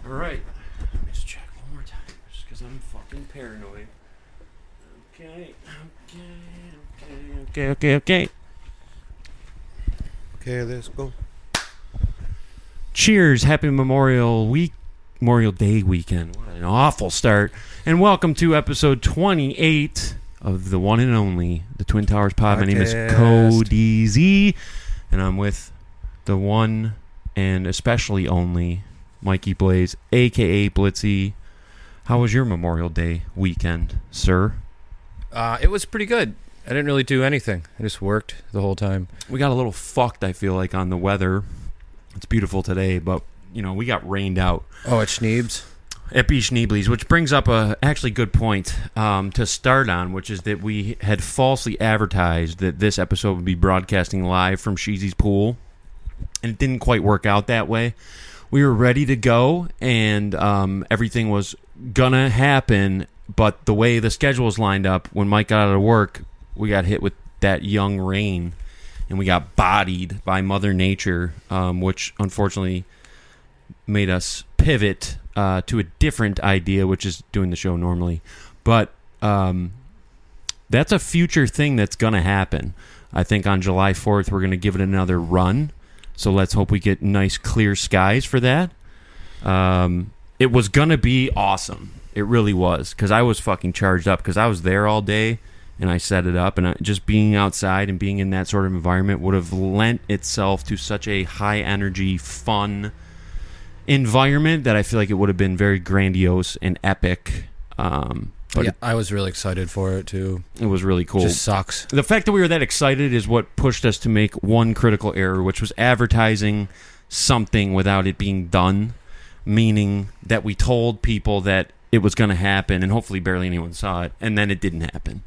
All right. Let me just check one more time, just because I'm fucking paranoid. Okay. Okay, let's go. Cheers. Happy Memorial Day weekend. What an awful start. And welcome to episode 28 of the one and only, the Twin Towers Pod. My name is Cody Z, and I'm with the one and especially only Mikey Blaze, a.k.a. Blitzy. How was your Memorial Day weekend, sir? It was pretty good. I didn't really do anything. I just worked the whole time. We got a little fucked, I feel like, on the weather. It's beautiful today, but, you know, we got rained out. Oh, at Schneeb's? At Schneebly's, which brings up a actually good point to start on, which is that we had falsely advertised that this episode would be broadcasting live from Sheezy's pool, and it didn't quite work out that way. We were ready to go, and everything was gonna happen, but the way the schedule was lined up, when Mike got out of work, we got hit with that young rain, and we got bodied by Mother Nature, which unfortunately made us pivot to a different idea, which is doing the show normally. But that's a future thing that's going to happen. I think on July 4th, we're going to give it another run. So let's hope we get nice, clear skies for that. It was going to be awesome. It really was, because I was fucking charged up, because I was there all day, and I set it up, and just being outside and being in that sort of environment would have lent itself to such a high-energy, fun environment that I feel like it would have been very grandiose and epic. But yeah, I was really excited for it, too. It was really cool. Just sucks. The fact that we were that excited is what pushed us to make one critical error, which was advertising something without it being done, meaning that we told people that it was going to happen, and hopefully barely anyone saw it, and then it didn't happen.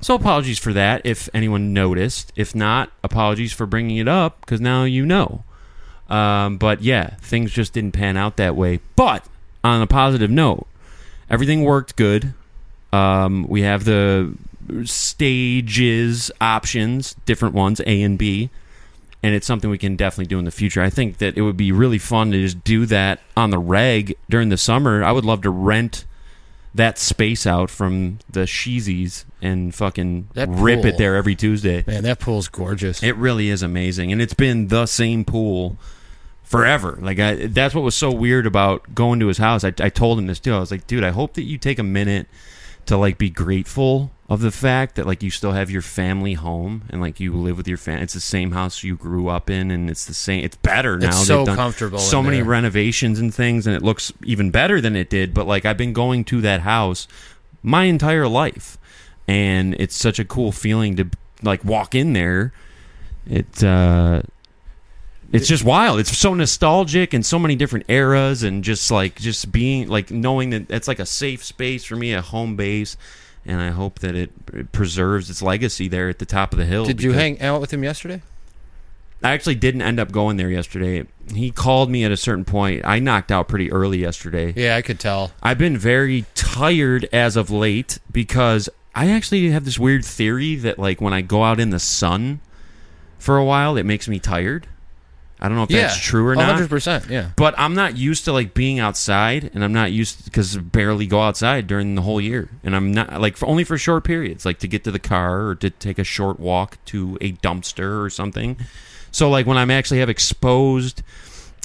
So apologies for that if anyone noticed. If not, apologies for bringing it up, because now you know. But yeah, things just didn't pan out that way. But on a positive note, everything worked good. We have the stages options, different ones, A and B, and it's something we can definitely do in the future. I think that it would be really fun to just do that on the reg during the summer. I would love to rent that space out from the Sheezies and fucking rip it there every Tuesday. Man, that pool's gorgeous. It really is amazing, and it's been the same pool forever. Like, that's what was so weird about going to his house. I told him this too. I was like, dude, I hope that you take a minute to like be grateful of the fact that like you still have your family home and like you live with your family. It's the same house you grew up in, and it's the same. It's better now. It's so comfortable. So many renovations and things, and it looks even better than it did. But like, I've been going to that house my entire life, and it's such a cool feeling to like walk in there. It's just wild. It's so nostalgic and so many different eras, and just being like knowing that it's like a safe space for me, a home base, and I hope that it preserves its legacy there at the top of the hill. Did you hang out with him yesterday? I actually didn't end up going there yesterday. He called me at a certain point. I knocked out pretty early yesterday. Yeah, I could tell. I've been very tired as of late, because I actually have this weird theory that like when I go out in the sun for a while, it makes me tired. I don't know if that's true or not. 100%, yeah. But I'm not used to like being outside, and I'm not used to, because I barely go outside during the whole year, and I'm not like only for short periods, like to get to the car or to take a short walk to a dumpster or something. So like when I'm actually have exposed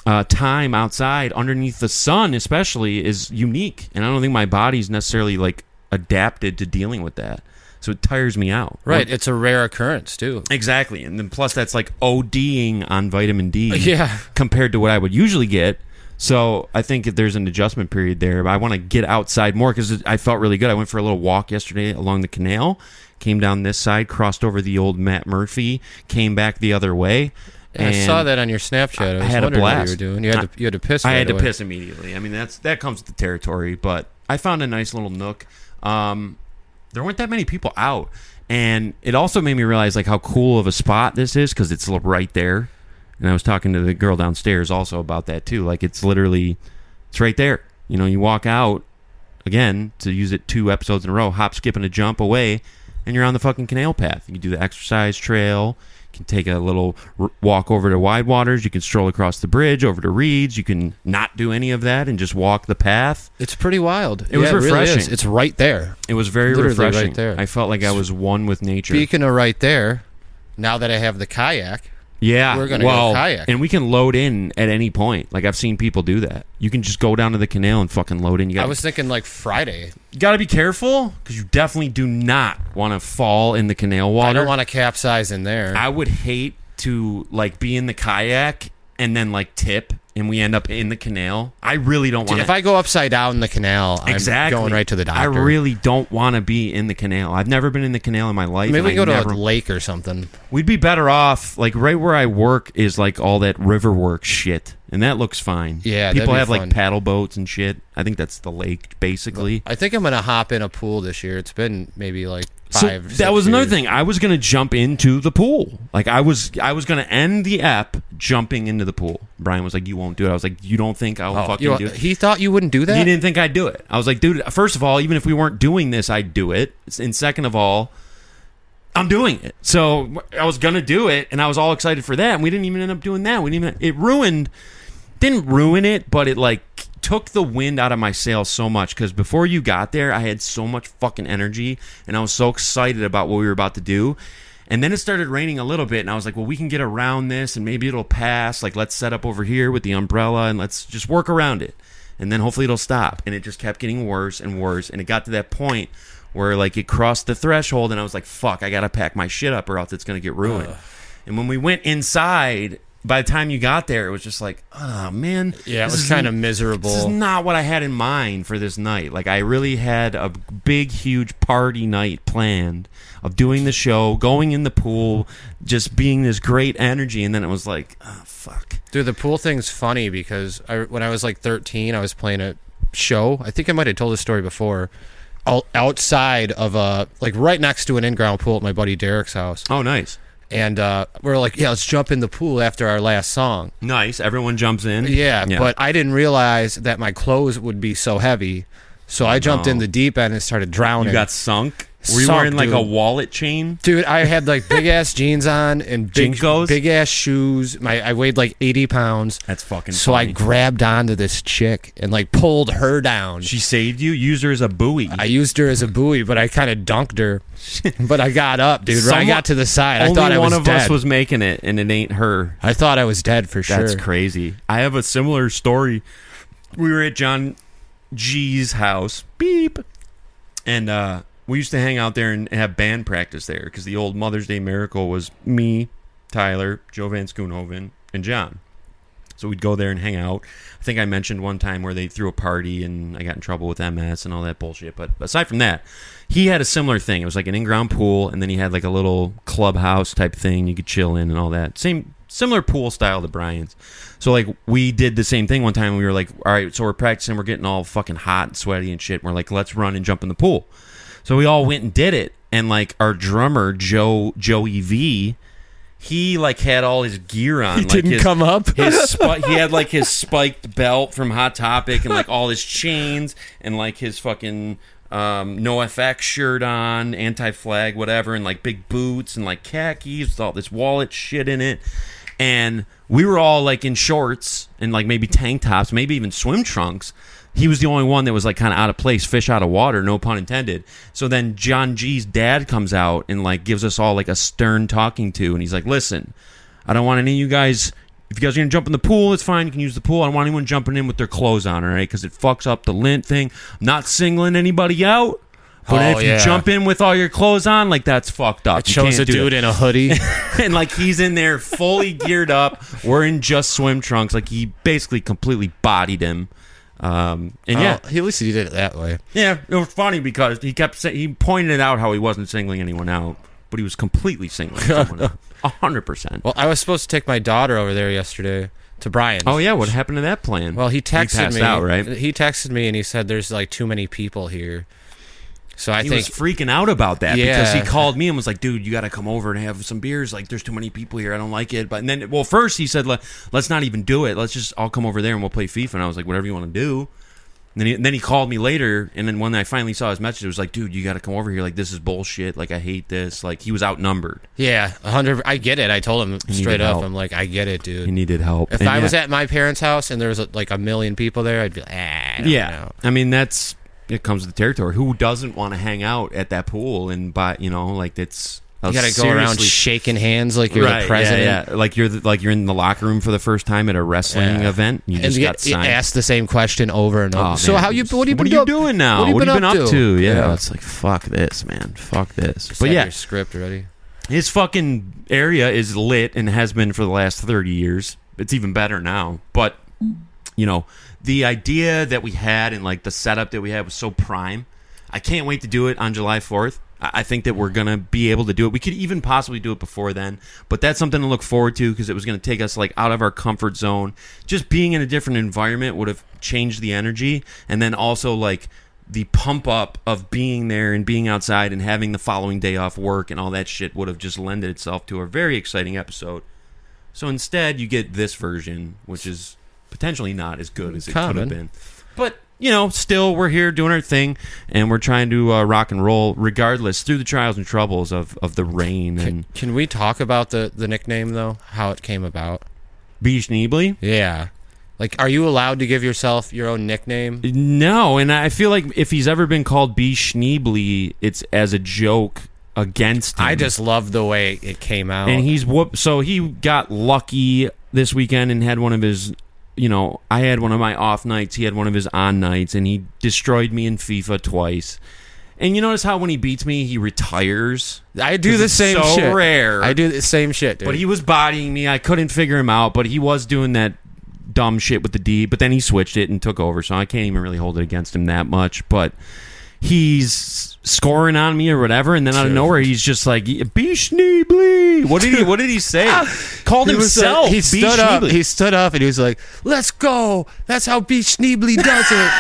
time outside underneath the sun, especially, is unique, and I don't think my body's necessarily like adapted to dealing with that. So it tires me out. Right, it's a rare occurrence, too. Exactly, and then plus that's like ODing on vitamin D yeah, compared to what I would usually get. So I think if there's an adjustment period there. But I want to get outside more, because I felt really good. I went for a little walk yesterday along the canal, came down this side, crossed over the old Matt Murphy, came back the other way. And I saw that on your Snapchat. I had a blast. What you were doing. You had to piss. I had to piss immediately. I mean, that comes with the territory. But I found a nice little nook. There weren't that many people out, and it also made me realize like how cool of a spot this is, because it's right there. And I was talking to the girl downstairs also about that too. Like it's right there. You know, you walk out again, to use it 2 episodes in a row, hop, skip, and a jump away, and you're on the fucking canal path. You can do the exercise trail, you can take a little walk over to Wide Waters. You can stroll across the bridge over to Reed's. You can not do any of that and just walk the path. It's pretty wild. It was refreshing. Really is. It's right there. It was very Literally refreshing. right there. I felt like I was one with nature. Speaking of right there, now that I have the kayak, yeah, we're gonna go kayak. And we can load in at any point. Like I've seen people do that. You can just go down to the canal and fucking load in. I was thinking like Friday. You got to be careful because you definitely do not want to fall in the canal water. I don't want to capsize in there. I would hate to like be in the kayak and then like tip and we end up in the canal. I really don't want to. If I go upside down in the canal, exactly. I'm going right to the doctor. I really don't want to be in the canal. I've never been in the canal in my life. Maybe we go to a lake or something. We'd be better off, like right where I work is like all that river work shit. And that looks fine. Yeah, people have fun. like paddle boats and shit. I think that's the lake, basically. I think I'm gonna hop in a pool this year. It's been maybe like 5. So 6 that was years. another thing. I was gonna jump into the pool. Like I was gonna end the app jumping into the pool. Brian was like, "You won't do it." I was like, "You don't think I'll fucking do it?" He thought you wouldn't do that. He didn't think I'd do it. I was like, "Dude, first of all, even if we weren't doing this, I'd do it. And second of all, I'm doing it." So I was gonna do it, and I was all excited for that. And we didn't even end up doing that. Didn't ruin it, but it like took the wind out of my sails so much because before you got there, I had so much fucking energy and I was so excited about what we were about to do. And then it started raining a little bit, and I was like, well, we can get around this and maybe it'll pass. Like, let's set up over here with the umbrella and let's just work around it. And then hopefully it'll stop. And it just kept getting worse and worse. And it got to that point where like it crossed the threshold and I was like, fuck, I got to pack my shit up or else it's going to get ruined. And when we went inside, by the time you got there, it was just like, oh, man. Yeah, it was kind of miserable. This is not what I had in mind for this night. Like, I really had a big, huge party night planned of doing the show, going in the pool, just being this great energy. And then it was like, oh, fuck. Dude, the pool thing's funny because when I was like 13, I was playing a show. I think I might have told this story before. Outside of like right next to an in-ground pool at my buddy Derek's house. Oh, nice. And we're like, yeah, let's jump in the pool after our last song. Nice. Everyone jumps in. Yeah, but I didn't realize that my clothes would be so heavy. So I jumped in the deep end and started drowning. You got sunk? Were you wearing like a wallet chain? Dude, I had like big ass jeans on and big ass shoes. I weighed like 80 pounds. That's fucking So funny. I grabbed onto this chick and like pulled her down. She saved you? Used her as a buoy? I used her as a buoy, but I kind of dunked her. But I got up, dude. I got to the side. I thought I was dead. Only one of us was making it, and it ain't her. I thought I was dead for sure. That's crazy. I have a similar story. We were at John G's house. Beep. And we used to hang out there and have band practice there because the old Mother's Day Miracle was me, Tyler, Joe Van Schoonhoven, and John. So we'd go there and hang out. I think I mentioned one time where they threw a party and I got in trouble with MS and all that bullshit. But aside from that, he had a similar thing. It was like an in-ground pool, and then he had like a little clubhouse type thing you could chill in and all that. Similar pool style to Brian's. So like we did the same thing one time. We were like, all right, so we're practicing. We're getting all fucking hot and sweaty and shit. We're like, let's run and jump in the pool. So we all went and did it. And like our drummer, Joey V, he like had all his gear on. He didn't come up. He had like his spiked belt from Hot Topic and like all his chains and like his fucking NoFX shirt on, anti-flag, whatever, and like big boots and like khakis with all this wallet shit in it. And we were all like in shorts and like maybe tank tops, maybe even swim trunks. He was the only one that was like kind of out of place, fish out of water, no pun intended. So then John G's dad comes out and like gives us all like a stern talking to, and he's like, listen, I don't want any of you guys, if you guys are going to jump in the pool, it's fine, you can use the pool. I don't want anyone jumping in with their clothes on, all right, because it fucks up the lint thing. I'm not singling anybody out, but if you jump in with all your clothes on, like that's fucked up. It shows a dude in a hoodie. And like he's in there fully geared up, wearing just swim trunks, like he basically completely bodied him. And at least he did it that way. Yeah, it was funny because he pointed out how he wasn't singling anyone out, but he was completely singling someone out. 100%. Well, I was supposed to take my daughter over there yesterday to Brian's. Oh yeah, what happened to that plan? Well, he texted me. Out, right? He texted me and he said there's like too many people here. So he was freaking out about that because he called me and was like, dude, you got to come over and have some beers. Like, there's too many people here. I don't like it. But then, first he said, let's not even do it. I'll come over there and we'll play FIFA. And I was like, whatever you want to do. And then he called me later, and then when I finally saw his message, it was like, dude, you got to come over here. Like, this is bullshit. Like, I hate this. Like, he was outnumbered. Yeah, 100. I get it. I told him straight up. help. I'm like, I get it, dude. He needed help. If I was at my parents' house and there was like a million people there, I'd be like, I don't know. I mean, it comes with the territory. Who doesn't want to hang out at that pool and buy, like it's... You got to go around shaking hands like you're the president. Yeah. Like you're in the locker room for the first time at a wrestling event. And you just got signed. Ask the same question over and over. Oh, so man. what are you doing now? What have you been up to? Yeah, it's like fuck this, man. Fuck this. Just but have yeah, your script ready. his fucking area is lit and has been for the last 30 years. It's even better now. But the idea that we had and like the setup that we had was so prime. I can't wait to do it on July 4th. I think that we're going to be able to do it. We could even possibly do it before then, but that's something to look forward to because it was going to take us like out of our comfort zone. Just being in a different environment would have changed the energy, and then also like the pump up of being there and being outside and having the following day off work and all that shit would have just lended itself to a very exciting episode. So instead, you get this version, which is potentially not as good as it could have been. But still, we're here doing our thing, and we're trying to rock and roll regardless through the trials and troubles of the rain. And Can we talk about the nickname, though? How it came about? B. Schneebly? Yeah. Like, are you allowed to give yourself your own nickname? No, and I feel like if he's ever been called B. Schneebly, it's as a joke against him. I just love the way it came out. And so he got lucky this weekend and had one of his... I had one of my off nights. He had one of his on nights, and he destroyed me in FIFA twice. And you notice how when he beats me, he retires? I do the same shit. So rare. I do the same shit, dude. But he was bodying me. I couldn't figure him out, but he was doing that dumb shit with the D. But then he switched it and took over, so I can't even really hold it against him that much. But he's scoring on me or whatever, and then out of nowhere he's just like, "Be Schneebly." What did he say? Called himself. He stood up. He stood up and he was like, "Let's go. That's how B. Schneebly does it."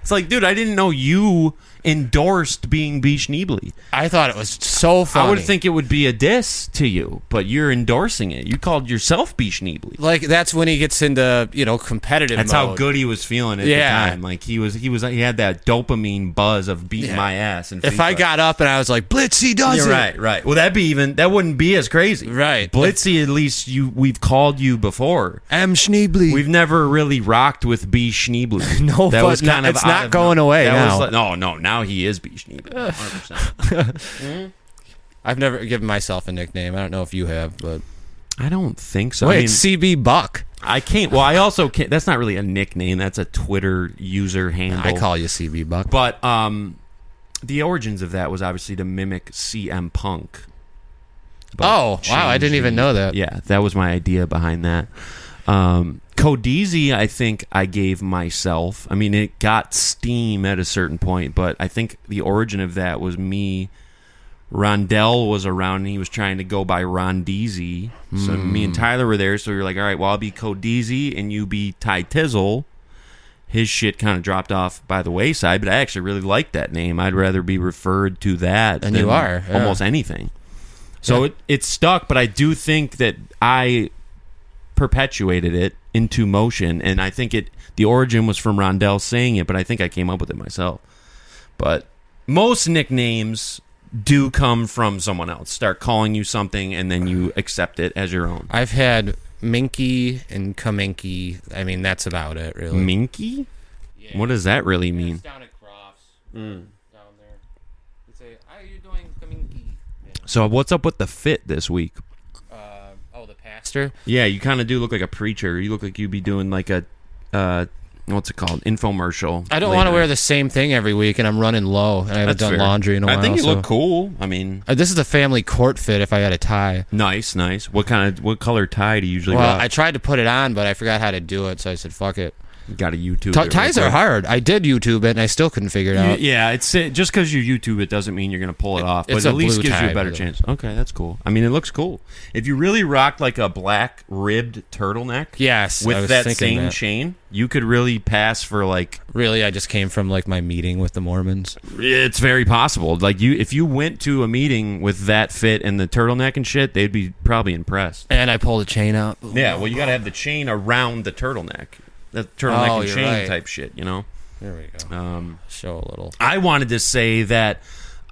It's like, dude, I didn't know you endorsed being B. Schneebly. I thought it was so funny. I would think it would be a diss to you, but you're endorsing it. You called yourself B. Schneebly. Like, that's when he gets into, competitive That's mode. how good he was feeling at the time. Like, he had that dopamine buzz of beating my ass. And if I got up and I was like, Blitzy does it. Right. Well, that wouldn't be as crazy. Right. Blitzy, at least we've called you before. M. Schneebly. We've never really rocked with B. Schneebly. No, that was kind of it's not going away now. No, now he is B. Schneebly. 100%. I've never given myself a nickname. I don't know if you have, but I don't think so. Wait, CB Buck. I can't. Well, I also can't. That's not really a nickname. That's a Twitter user handle. I call you CB Buck. But the origins of that was obviously to mimic CM Punk. Wow, I didn't even know that. Yeah, that was my idea behind that. Codizi, I think I gave myself. I mean, it got steam at a certain point, but I think the origin of that was me. Rondell was around, and he was trying to go by Rondeezy. So me and Tyler were there, so we were like, all right, well, I'll be Codizi, and you be Ty Tizzle. His shit kind of dropped off by the wayside, but I actually really like that name. I'd rather be referred to that than you are, yeah. Almost anything. So it stuck, but I do think that I perpetuated it into motion, and I think the origin was from Rondell saying it, but I think I came up with it myself. But most nicknames do come from someone else. Start calling you something, and then you accept it as your own. I've had Minky and Kaminky. I mean, that's about it, really. Minky? Yeah. What does that really mean? It's down at Crofts. Down there. They say, how are you doing, Kaminky? Yeah. So what's up with the fit this week? The pastor? Yeah, you kind of do look like a preacher. You look like you'd be doing like a, what's it called? Infomercial. I don't want to wear the same thing every week, and I'm running low, and I haven't done laundry in a while. I think you look cool. I mean, this is a family court fit if I had a tie. Nice. What color tie do you usually rock? I tried to put it on, but I forgot how to do it, so I said, fuck it. Got to YouTube it. Ties are hard. I did YouTube it, and I still couldn't figure it out. Yeah, it's just because you YouTube it doesn't mean you're going to pull it off, but it's at least blue gives you tie, a better chance. Okay, that's cool. I mean, it looks cool. If you really rocked like a black ribbed turtleneck, yes, with that same chain, you could really pass for like. Really, I just came from like my meeting with the Mormons. It's very possible. Like if you went to a meeting with that fit and the turtleneck and shit, they'd be probably impressed. And I pulled a chain out. Yeah, well, you got to have the chain around the turtleneck. The turtleneck and chain type shit, you know? There we go. Show a little. I wanted to say that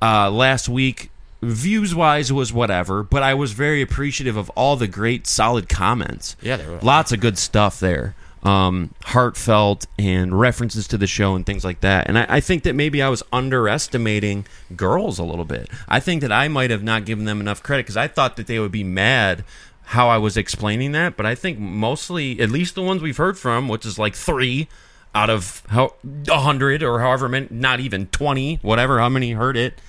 last week, views-wise, was whatever, but I was very appreciative of all the great, solid comments. Yeah, there were. Lots of good stuff there. Heartfelt and references to the show and things like that. And I think that maybe I was underestimating girls a little bit. I think that I might have not given them enough credit because I thought that they would be mad how I was explaining that. But I think mostly, at least the ones we've heard from, which is like 3 out of 100 or however many, not even 20, whatever, how many heard it,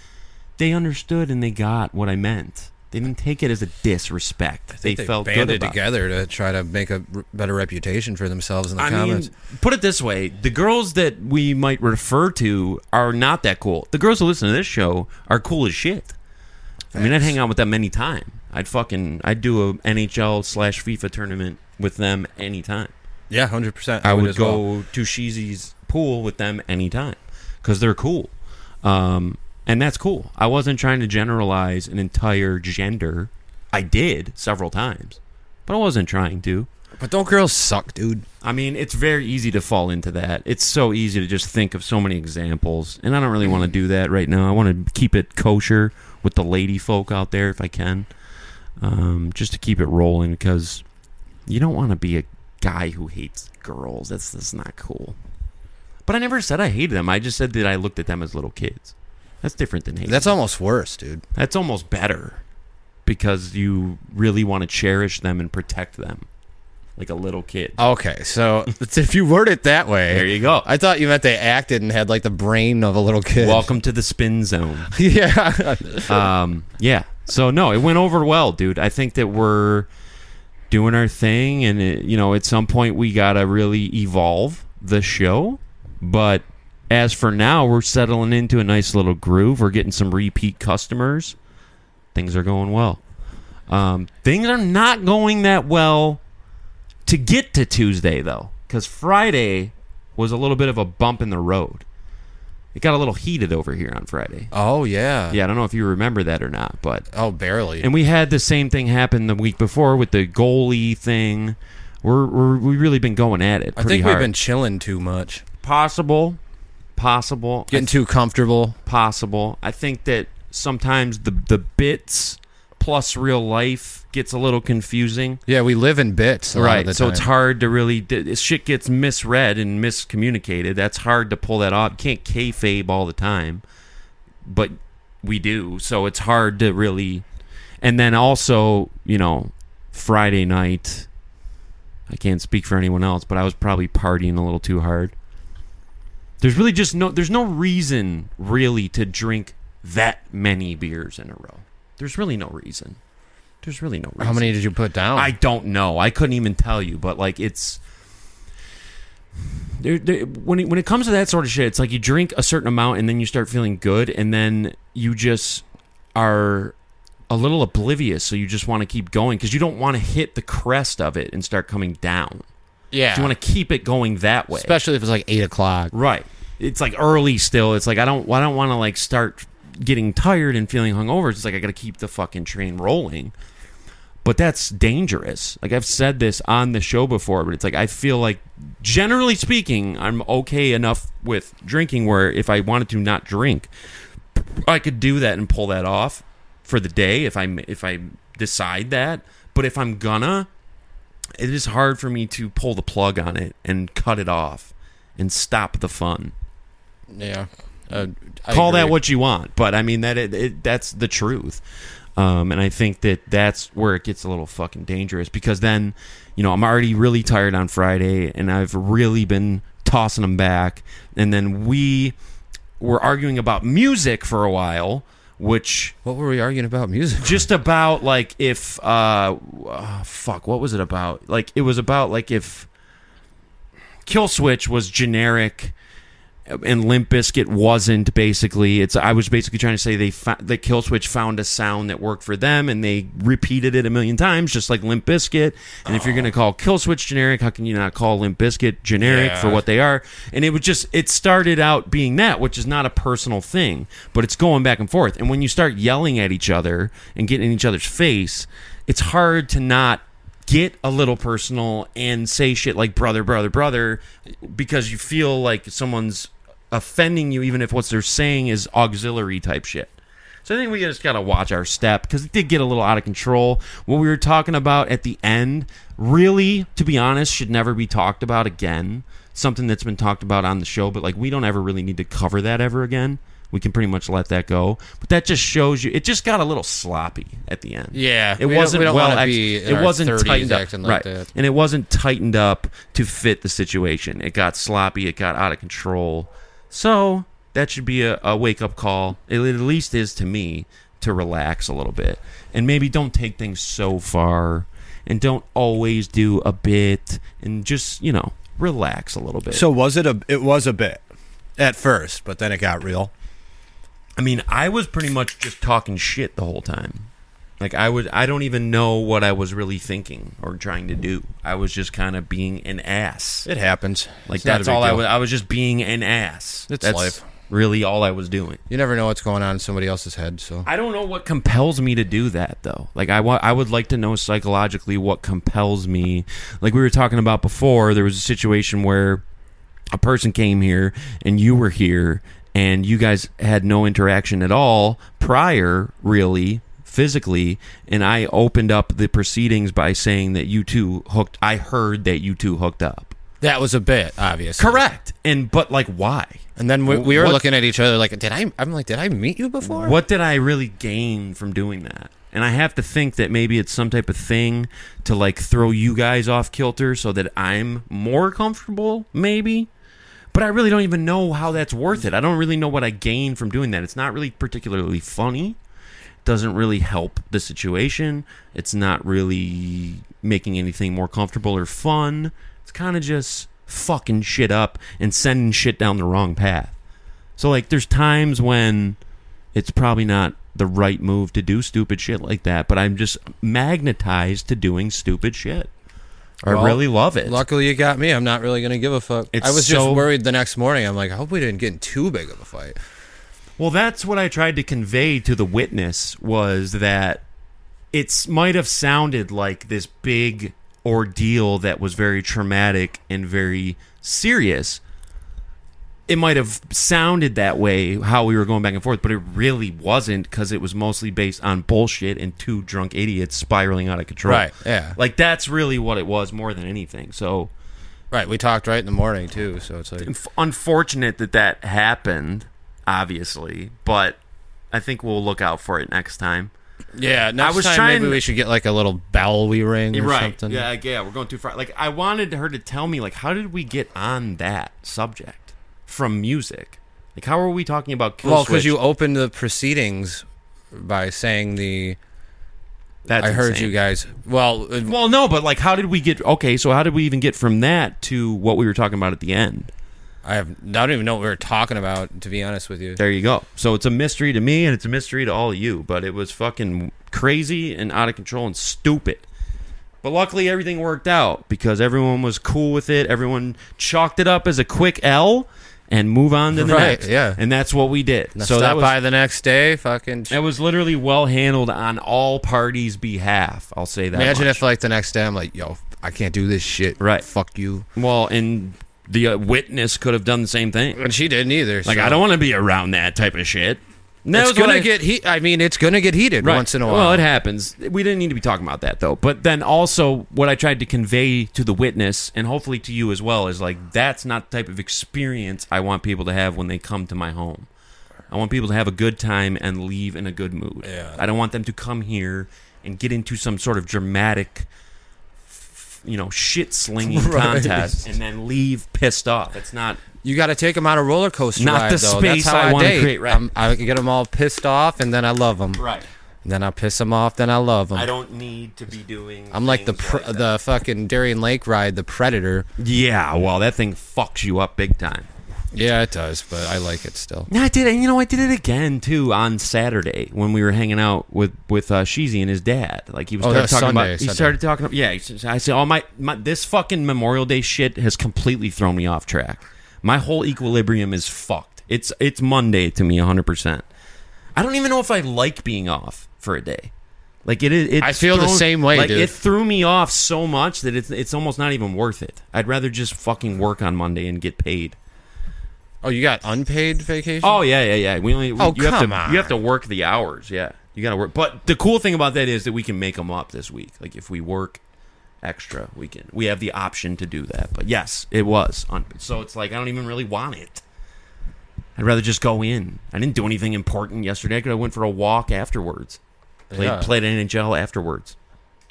they understood and they got what I meant. They didn't take it as a disrespect. They felt good banded about together to try to make a better reputation for themselves in the comments. mean, put it this way: the girls that we might refer to are not that cool. The girls who listen to this show are cool as shit. I mean, I'd hang out with them anytime. I'd do a NHL/FIFA tournament with them anytime. Yeah, 100%. I would go to Sheezy's pool with them anytime because they're cool. And that's cool. I wasn't trying to generalize an entire gender. I did several times, but I wasn't trying to. But don't girls suck, dude? I mean, it's very easy to fall into that. It's so easy to just think of so many examples, and I don't really want to do that right now. I want to keep it kosher with the lady folk out there if I can, just to keep it rolling, because you don't want to be a guy who hates girls. That's not cool. But I never said I hated them. I just said that I looked at them as little kids. That's different than hate. That's almost worse, dude. That's almost better because you really want to cherish them and protect them like a little kid. Okay, so if you word it that way. There you go. I thought you meant they acted and had like the brain of a little kid. Welcome to the spin zone. Yeah. Yeah. So, no, it went over well, dude. I think that we're doing our thing, and, at some point we got to really evolve the show. But as for now, we're settling into a nice little groove. We're getting some repeat customers. Things are going well. Things are not going that well to get to Tuesday, though, because Friday was a little bit of a bump in the road. It got a little heated over here on Friday. Oh, yeah. Yeah, I don't know if you remember that or not, but... Oh, barely. And we had the same thing happen the week before with the goalie thing. We've really been going at it pretty hard. We've been chilling too much. Possible. Getting too comfortable. Possible. I think that sometimes the bits plus real life gets a little confusing. Yeah, we live in bits. Right. So it's hard to really... Shit gets misread and miscommunicated. That's hard to pull that off. You can't kayfabe all the time. But we do. So it's hard to really... And then also, Friday night... I can't speak for anyone else, but I was probably partying a little too hard. There's really there's no reason really to drink that many beers in a row. There's really no reason. How many did you put down? I don't know. I couldn't even tell you, but like it's when it comes to that sort of shit, it's like you drink a certain amount and then you start feeling good, and then you just are a little oblivious, so you just want to keep going because you don't want to hit the crest of it and start coming down. Yeah. So you want to keep it going that way. Especially if it's like 8 o'clock. Right. It's like early still. It's like I don't want to like start getting tired and feeling hungover. It's like I got to keep the fucking train rolling. But that's dangerous. Like I've said this on the show before, but it's like I feel like generally speaking, I'm okay enough with drinking where if I wanted to not drink, I could do that and pull that off for the day if I decide that. But if I'm gonna, it is hard for me to pull the plug on it and cut it off and stop the fun. Yeah. Call that what you want, but I mean that's the truth. And I think that's where it gets a little fucking dangerous because then, I'm already really tired on Friday and I've really been tossing them back. And then we were arguing about music for a while, which... What were we arguing about music? Just about like if... what was it about? Like it was about like if Kill Switch was generic and Limp Bizkit wasn't. Basically, I was basically trying to say that Kill Switch found a sound that worked for them and they repeated it a million times, just like Limp Bizkit. And if you're going to call Kill Switch generic, how can you not call Limp Bizkit generic for what they are? And it started out being that, which is not a personal thing, but it's going back and forth. And when you start yelling at each other and getting in each other's face, it's hard to not get a little personal and say shit like brother, brother, brother, because you feel like someone's offending you, even if what they're saying is auxiliary type shit. So I think we just got to watch our step, because it did get a little out of control. What we were talking about at the end, really, to be honest, should never be talked about again. Something that's been talked about on the show, but like we don't ever really need to cover that ever again. We can pretty much let that go. But that just shows you, it just got a little sloppy at the end. Yeah, it wasn't we don't well. wanna be in it our wasn't 30s tightened up, acting like right? that. And it wasn't tightened up to fit the situation. It got sloppy. It got out of control. So that should be a wake up call. It at least is to me, to relax a little bit and maybe don't take things so far, and don't always do a bit, and just relax a little bit. So it was a bit at first, but then it got real. I mean, I was pretty much just talking shit the whole time. Like I don't even know what I was really thinking or trying to do. I was just kind of being an ass. It happens. Like It's not that's a big all deal. I was just being an ass. It's that's life. really all I was doing. You never know what's going on in somebody else's head. So I don't know what compels me to do that, though. Like I would like to know psychologically what compels me. Like we were talking about before, there was a situation where a person came here and you were here, and you guys had no interaction at all prior, really, physically, and I opened up the proceedings by saying that you two hooked. I heard that you two hooked up. that was a bit, obviously. Correct. But like, why? And then we were What- looking at each other like, did I meet you before? What did I really gain from doing that? And I have to think that maybe it's some type of thing to like throw you guys off kilter so that I'm more comfortable, maybe. But I really don't even know how that's worth it. I don't really know what I gain from doing that. It's not really particularly funny. Doesn't really help the situation. It's not really making anything more comfortable or fun. It's kind of just fucking shit up and sending shit down the wrong path. So like there's times when it's probably not the right move to do stupid shit like that, but I'm just magnetized to doing stupid shit. I Well, really love it. Luckily you got me. I'm not really going to give a fuck. It's I was just so- worried the next morning. I'm like, I hope we didn't get in too big of a fight. Well, that's what I tried to convey to the witness, was that it might have sounded like this big ordeal that was very traumatic and very serious. It might have sounded that way, how we were going back and forth, but it really wasn't, because it was mostly based on bullshit and two drunk idiots spiraling out of control. Right, yeah. Like, that's really what it was more than anything. So, Right, we talked right in the morning, too, so it's like... unfortunate that happened, obviously, but I think we'll look out for it next time. Yeah, next was time trying- maybe we should get like a little bell we ring or Right. something. Yeah, we're going too far. Like, I wanted her to tell me, like, how did we get on that subject from music? Like, how are we talking about Kill Well, Switch? because you opened the proceedings by saying That's I heard insane. you guys... Well, Well, no, but, like, how did we get... Okay, so how did we even get from that to what we were talking about at the end? I don't even know what we were talking about, to be honest with you. There you go. So it's a mystery to me, and it's a mystery to all of you, but it was fucking crazy and out of control and stupid. But luckily everything worked out, because everyone was cool with it. Everyone chalked it up as a quick L and move on to the Right, next. yeah. And that's what we did. Now So stop that was, by the next day, fucking... that was literally well handled on all parties' behalf. I'll say that Imagine much. if, like, the next day I'm like, yo, I can't do this shit. Right. Fuck you. Well, and the witness could have done the same thing. And she didn't either. Like, so. I don't want to be around that type of shit. And that It's was what gonna I- get heat. I mean, it's gonna get heated Right. once in a while. Well, it happens. We didn't need to be talking about that, though. But then also, what I tried to convey to the witness, and hopefully to you as well, is like, that's not the type of experience I want people to have when they come to my home. I want people to have a good time and leave in a good mood. Yeah. I don't want them to come here and get into some sort of dramatic, shit slinging Right. contest and then leave pissed off. It's not. You got to take them on a roller coaster Not ride, the though. space That's how I wanna date. create, right. I get them all pissed off, and then I love them. Right. Then I piss them off, then I love them. I don't need to be doing. I'm like things like that. the fucking Darien Lake ride, the Predator. Yeah, well, that thing fucks you up big time. Yeah, it does, but I like it still. No, I did it. I did it again too on Saturday when we were hanging out with Sheezy and his dad. Like he was Oh, started that was talking Sunday, about. He Sunday. started talking. Yeah, I said, "Oh my, this fucking Memorial Day shit has completely thrown me off track. My whole equilibrium is fucked. It's Monday to me 100%. I don't even know if I like being off for a day. Like it I feel the same way, like, dude. It threw me off so much that it's almost not even worth it. I'd rather just fucking work on Monday and get paid. Oh, you got unpaid vacation? Oh yeah. You come on. You have to work the hours. Yeah, you got to work. But the cool thing about that is that we can make them up this week. Like if we work extra, we have the option to do that. But yes, it was so it's like I don't even really want it. I'd rather just go in. I didn't do anything important yesterday. I could have went for a walk afterwards. Played NHL afterwards.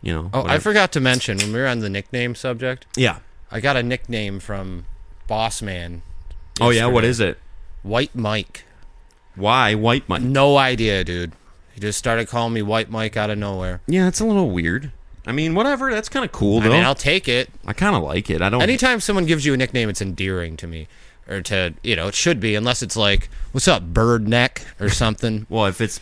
You know. Oh, whatever. I forgot to mention when we were on the nickname subject. Yeah. I got a nickname from Boss Man. Oh yeah, what is it? White Mike. Why White Mike? No idea, dude. He just started calling me White Mike out of nowhere. Yeah, it's a little weird. I mean, whatever. That's kind of cool, though. I mean, I'll take it. I kind of like it. I don't. Anytime someone gives you a nickname, it's endearing to me, or to it should be, unless it's like, "What's up, bird neck" or something. Well, if it's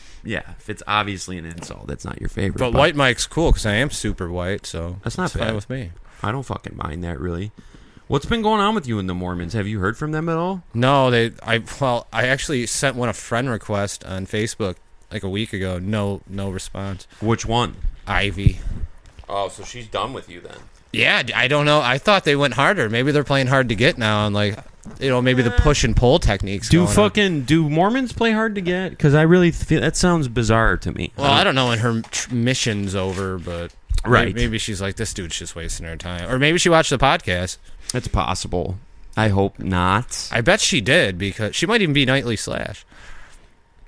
obviously an insult, that's not your favorite. But White Mike's cool because I am super white, so that's not fine bad with me. I don't fucking mind that really. What's been going on with you and the Mormons? Have you heard from them at all? No, I actually sent one a friend request on Facebook like a week ago. No response. Which one? Ivy. Oh, so she's done with you then? Yeah, I don't know. I thought they went harder. Maybe they're playing hard to get now, and like, maybe the push and pull techniques. Do Mormons play hard to get? Because I really feel that sounds bizarre to me. Well, I don't know when her mission's over, but right. Maybe she's like, this dude's just wasting her time, or maybe she watched the podcast. It's possible. I hope not. I bet she did because she might even be Nightly Slash.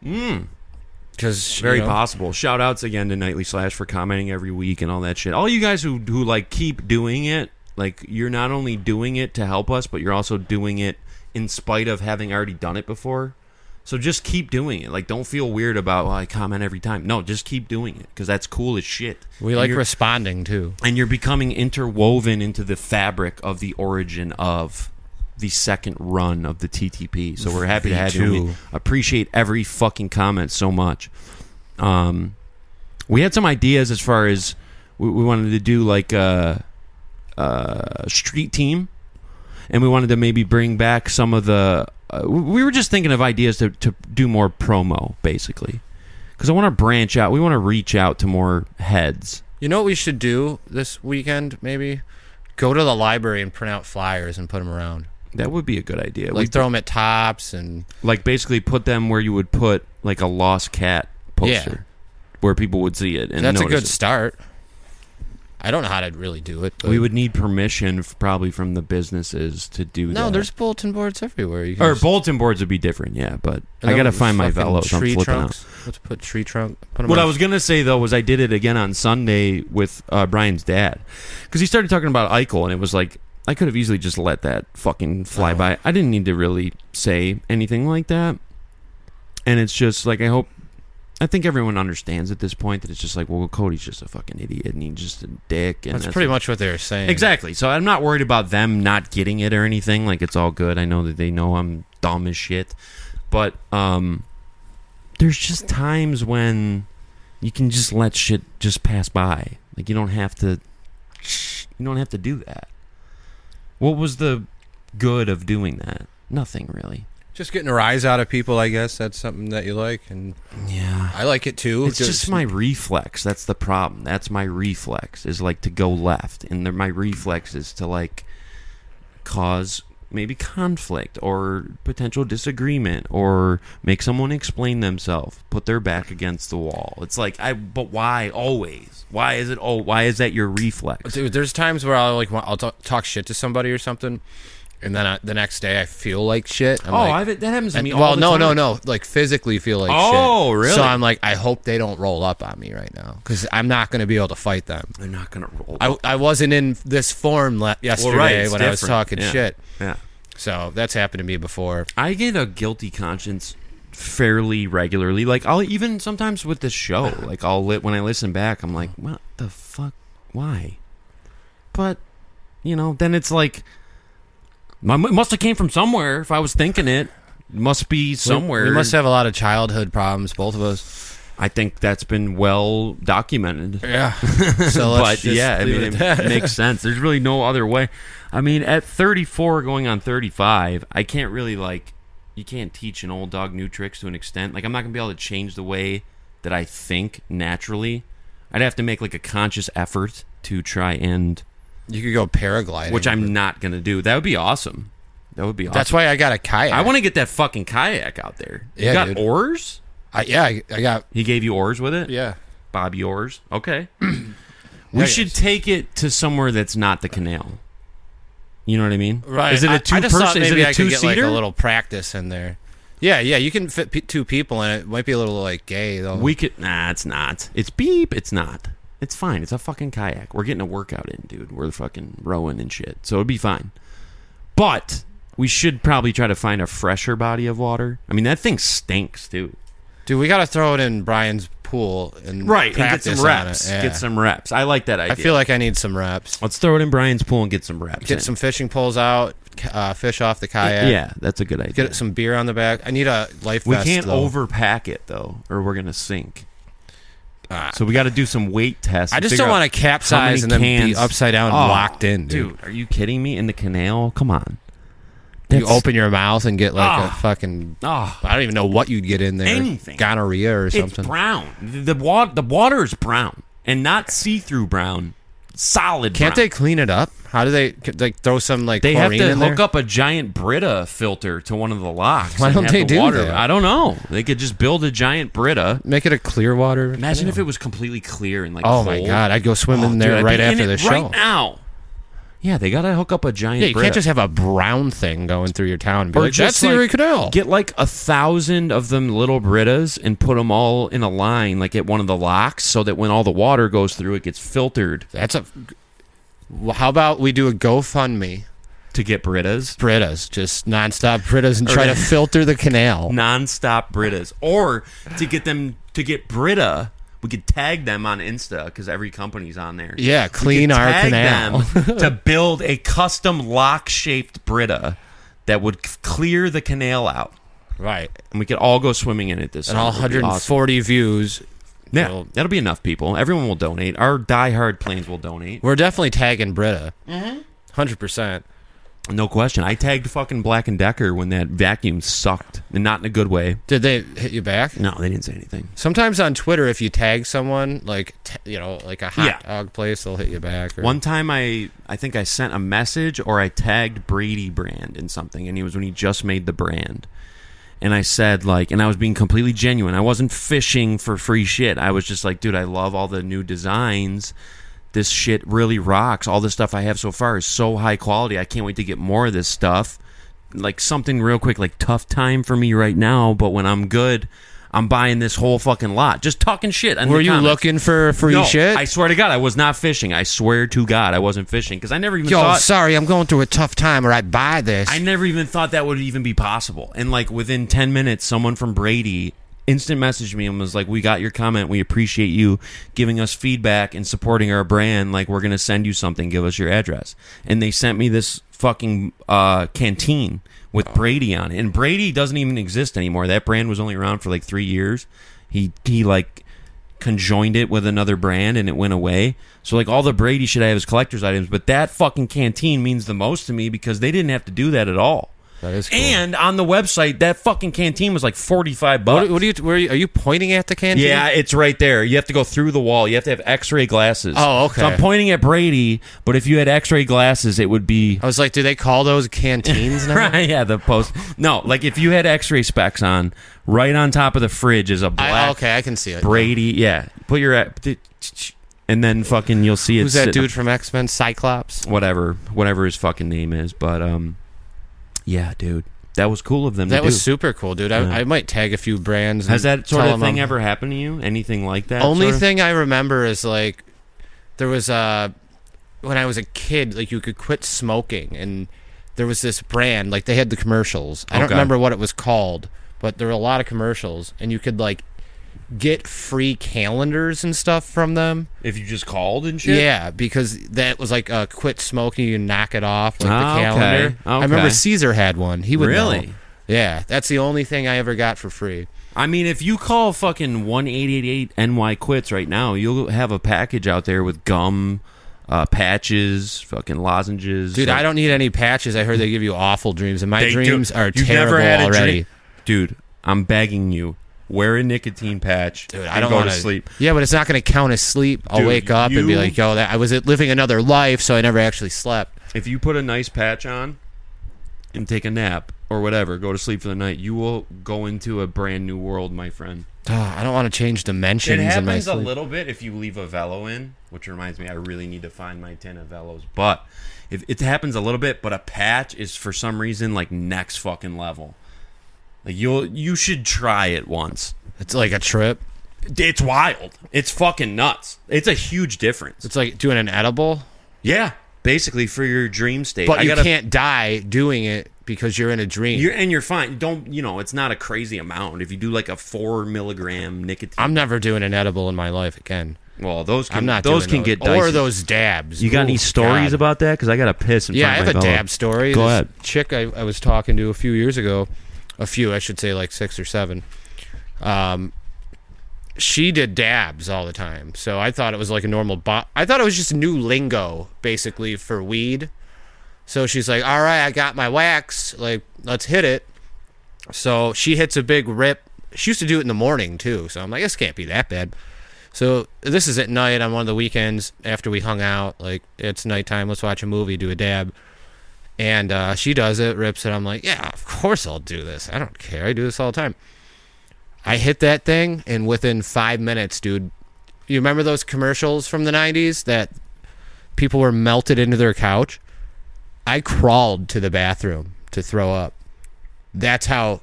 Because very possible. Shout outs again to Nightly Slash for commenting every week and all that shit. All you guys who like keep doing it, like you're not only doing it to help us, but you're also doing it in spite of having already done it before. So just keep doing it. Like don't feel weird about I comment every time. No, just keep doing it because that's cool as shit. We like responding too. And you're becoming interwoven into the fabric of the origin of the second run of the TTP. So we're happy to have you. We appreciate every fucking comment so much. We had some ideas as far as we wanted to do like a street team, and we wanted to maybe bring back some of the. We were just thinking of ideas to do more promo, basically, because I want to branch out. We want to reach out to more heads. You know what we should do this weekend? Maybe go to the library and print out flyers and put them around. That would be a good idea. Like throw them at Tops and like basically put them where you would put like a lost cat poster, where people would see it. And that's a good it. start. I don't know how to really do it. But we would need permission probably from the businesses to do that. No, there's bulletin boards everywhere. Bulletin boards would be different, yeah. But I got to find my velos. I'm flipping out. Let's put tree trunk. What I was going to say, though, was I did it again on Sunday with Brian's dad. Because he started talking about Eichel, and it was like, I could have easily just let that fucking fly by. I didn't need to really say anything like that. And it's just like, I think everyone understands at this point that it's just like, well, Cody's just a fucking idiot and he's just a dick. And that's pretty much what they were saying. Exactly. So I'm not worried about them not getting it or anything. Like, it's all good. I know that they know I'm dumb as shit. But there's just times when you can just let shit just pass by. Like, you don't have to do that. What was the good of doing that? Nothing, really. Just getting a rise out of people, I guess. That's something that you like. And yeah. I like it, too. It's just my reflex. That's the problem. That's my reflex, is, like, to go left. And my reflex is to, like, cause maybe conflict or potential disagreement or make someone explain themselves, put their back against the wall. It's like, but why always? Why is that your reflex? Dude, there's times where I'll talk shit to somebody or something, and then the next day I feel like shit. That happens to me all the time. Well, no, like physically feel like shit. Oh, really? So I'm like, I hope they don't roll up on me right now because I'm not going to be able to fight them. They're not going to roll up. I wasn't in this form yesterday when I was talking shit. Yeah. So that's happened to me before. I get a guilty conscience fairly regularly. Like, I'll even sometimes with this show, like when I listen back, I'm like, what the fuck? Why? But, then it's like, it must have came from somewhere. If I was thinking it must be somewhere. We must have a lot of childhood problems, both of us. I think that's been well documented. Yeah. So let's just leave it at that. It makes sense. There's really no other way. I mean, at 34 going on 35, I can't really, you can't teach an old dog new tricks to an extent. Like, I'm not going to be able to change the way that I think naturally. I'd have to make like a conscious effort to try and, You could go paragliding. which I'm not gonna do. That would be awesome. That would be awesome. That's why I got a kayak. I want to get that fucking kayak out there. You Yeah, got dude. oars? I got. He gave you oars with it? Yeah. Bobby oars. Okay. We Yeah, should yes. take it to somewhere that's not the canal. You know what I mean? Right. Is it a I just thought two-person? Is it maybe a I could get like two-seater? a little practice in there. Yeah, you can fit 2 people in it. It might be a little like gay though. We could. Nah, it's not. It's beep. It's not. It's fine. It's a fucking kayak. We're getting a workout in, dude. We're fucking rowing and shit, so it'd be fine. But we should probably try to find a fresher body of water. I mean, that thing stinks, too. Dude, we got to throw it in Brian's pool and Right, and get practice some on reps. it. Yeah. Get some reps. I like that idea. I feel like I need some reps. Let's throw it in Brian's pool and get some reps. Get in. some fishing poles out, fish off the kayak. Yeah, that's a good idea. Get some beer on the back. I need a life We vest. can't though. overpack it though, or we're gonna sink. Ah. So we got to do some weight tests. I and just figure don't out want to how capsize many and then be cans- upside down and Oh, locked in, dude. Are you kidding me? In the canal? Come on. You That's- open your mouth and get like a Ah. fucking. Oh, I don't even know what you'd get in there. Anything. Gonorrhea or it's something. brown. The water is brown and not see-through brown. Solid. Can't brown. they clean it up? How do they like throw some like They have chlorine to in hook there? up a giant Brita filter to one of the locks. Why and don't have they the do water. that? I don't know. They could just build a giant Brita. Make it a clear water. Imagine if it was completely clear and like. Oh my cold. god, I'd go swim in Oh, there dude, I'd right be in after it the show. Right now. Yeah, they gotta hook up a giant. Yeah, you Brita. can't just have a brown thing going through your town and be Or like, just that's the Erie like, Canal. Get like 1,000 of them little Britas and put them all in a line, like at one of the locks, so that when all the water goes through, it gets filtered That's a. Well, how about we do a GoFundMe? to get Britas. Britas, just nonstop Britas, and try to filter the canal. Non-stop Britas, or to get Brita, we could tag them on Insta because every company's on there. Yeah, We could clean our tag canal. them to build a custom lock-shaped Brita that would clear the canal out, Right. and we could all go swimming in it this And summer. all It would be 140 awesome. views. Yeah, Well- that'll be enough people. Everyone will donate. Our diehard planes will donate. We're definitely tagging Brita. 100%. No question. I tagged fucking Black & Decker when that vacuum sucked, and not in a good way. Did they hit you back? No, they didn't say anything. Sometimes on Twitter, if you tag someone, like, like a hot Yeah. dog place, they'll hit you back. Or, One time I think I sent a message or I tagged Brady Brand in something, and it was when he just made the brand. And I said, like, and I was being completely genuine. I wasn't fishing for free shit. I was just like, dude, I love all the new designs. This shit really rocks. All the stuff I have so far is so high quality. I can't wait to get more of this stuff. Like something real quick, like tough time for me right now, but when I'm good, I'm buying this whole fucking lot. Just talking shit. in Were the you comments. looking for free No, shit? I swear to God, I was not fishing. I swear to God, I wasn't fishing because I never even Yo, thought. sorry, I'm going through a tough time, or I buy this. I never even thought that would even be possible. And like within 10 minutes, someone from Brady instant messaged me and was like, "We got your comment. We appreciate you giving us feedback and supporting our brand. Like, we're gonna send you something. Give us your address." And they sent me this fucking canteen with Brady on it. And Brady doesn't even exist anymore. That brand was only around for like 3 years. He like conjoined it with another brand and it went away. So like all the Brady shit I have is collector's items, but that fucking canteen means the most to me because they didn't have to do that at all. That is cool. And on the website, that fucking canteen was like $45. What are you pointing at the canteen? Yeah, it's right there. You have to go through the wall. You have to have X-ray glasses. Oh, okay. So I'm pointing at Brady, but if you had X-ray glasses, it would be I was like, do they call those canteens now? right. Yeah, the post. No, like if you had X-ray specs on, right on top of the fridge is a black Okay, I can see it. Brady. Yeah, put your and then fucking you'll see it. Who's that sitting- dude from X-Men? Cyclops? Whatever his fucking name is, but yeah, dude. That was cool of them That to was do. super cool, dude. I might tag a few brands. Has and that sort tell of them thing ever happened to you? Anything like that? Only sort of? thing I remember is like there was when I was a kid, like you could quit smoking, and there was this brand, like they had the commercials. I don't Okay. remember what it was called, but there were a lot of commercials, and you could like get free calendars and stuff from them. If you just called and shit? Yeah, because that was like quit smoking, you knock it off, like Ah, the calendar. okay. I remember Okay. Caesar had one. He would Really? know. Yeah, that's the only thing I ever got for free. I mean, if you call fucking 1-888-NY quits right now, you'll have a package out there with gum, patches, fucking lozenges. Dude, like- I don't need any patches. I heard they give you awful dreams, and my They do. dreams are You've terrible never had a already. dream- Dude, I'm begging you. wear a nicotine patch, Dude, and I don't go want to sleep. Yeah, but it's not going to count as sleep. I'll Dude, wake up and be like, yo, I was living another life, so I never actually slept. If you put a nice patch on and take a nap or whatever, go to sleep for the night, you will go into a brand new world, my friend. I don't want to change dimensions It in my happens a sleep. little bit if you leave a velo in, which reminds me, I really need to find my tin of velos. But if it happens a little bit, but a patch is for some reason like next fucking level. Like you should try it once. It's like a trip. It's wild. It's fucking nuts. It's a huge difference. It's like doing an edible. Yeah, basically for your dream state. But you can't die doing it because you're in a dream. You're fine. Don't it's not a crazy amount. If you do like a 4 milligram nicotine, I'm never doing an edible in my life again. well, those can I'm not those doing can get dicey. or those dabs. You got Ooh, any stories God. about that? Because I got to piss. In Yeah, I front have of a my velo. dab story. Go This ahead. chick I was talking to a few years ago, I should say like 6 or 7. She did dabs all the time, so I thought it was like a normal. I thought it was just new lingo, basically for weed. So she's like, "All right, I got my wax. Like, let's hit it." So she hits a big rip. She used to do it in the morning too. So I'm like, this can't be that bad. So this is at night on one of the weekends after we hung out. Like, it's nighttime. Let's watch a movie, do a dab. And she does it, rips it. I'm like, yeah, of course I'll do this. I don't care. I do this all the time. I hit that thing, and within 5 minutes, dude, you remember those commercials from the 90s that people were melted into their couch? I crawled to the bathroom to throw up. That's how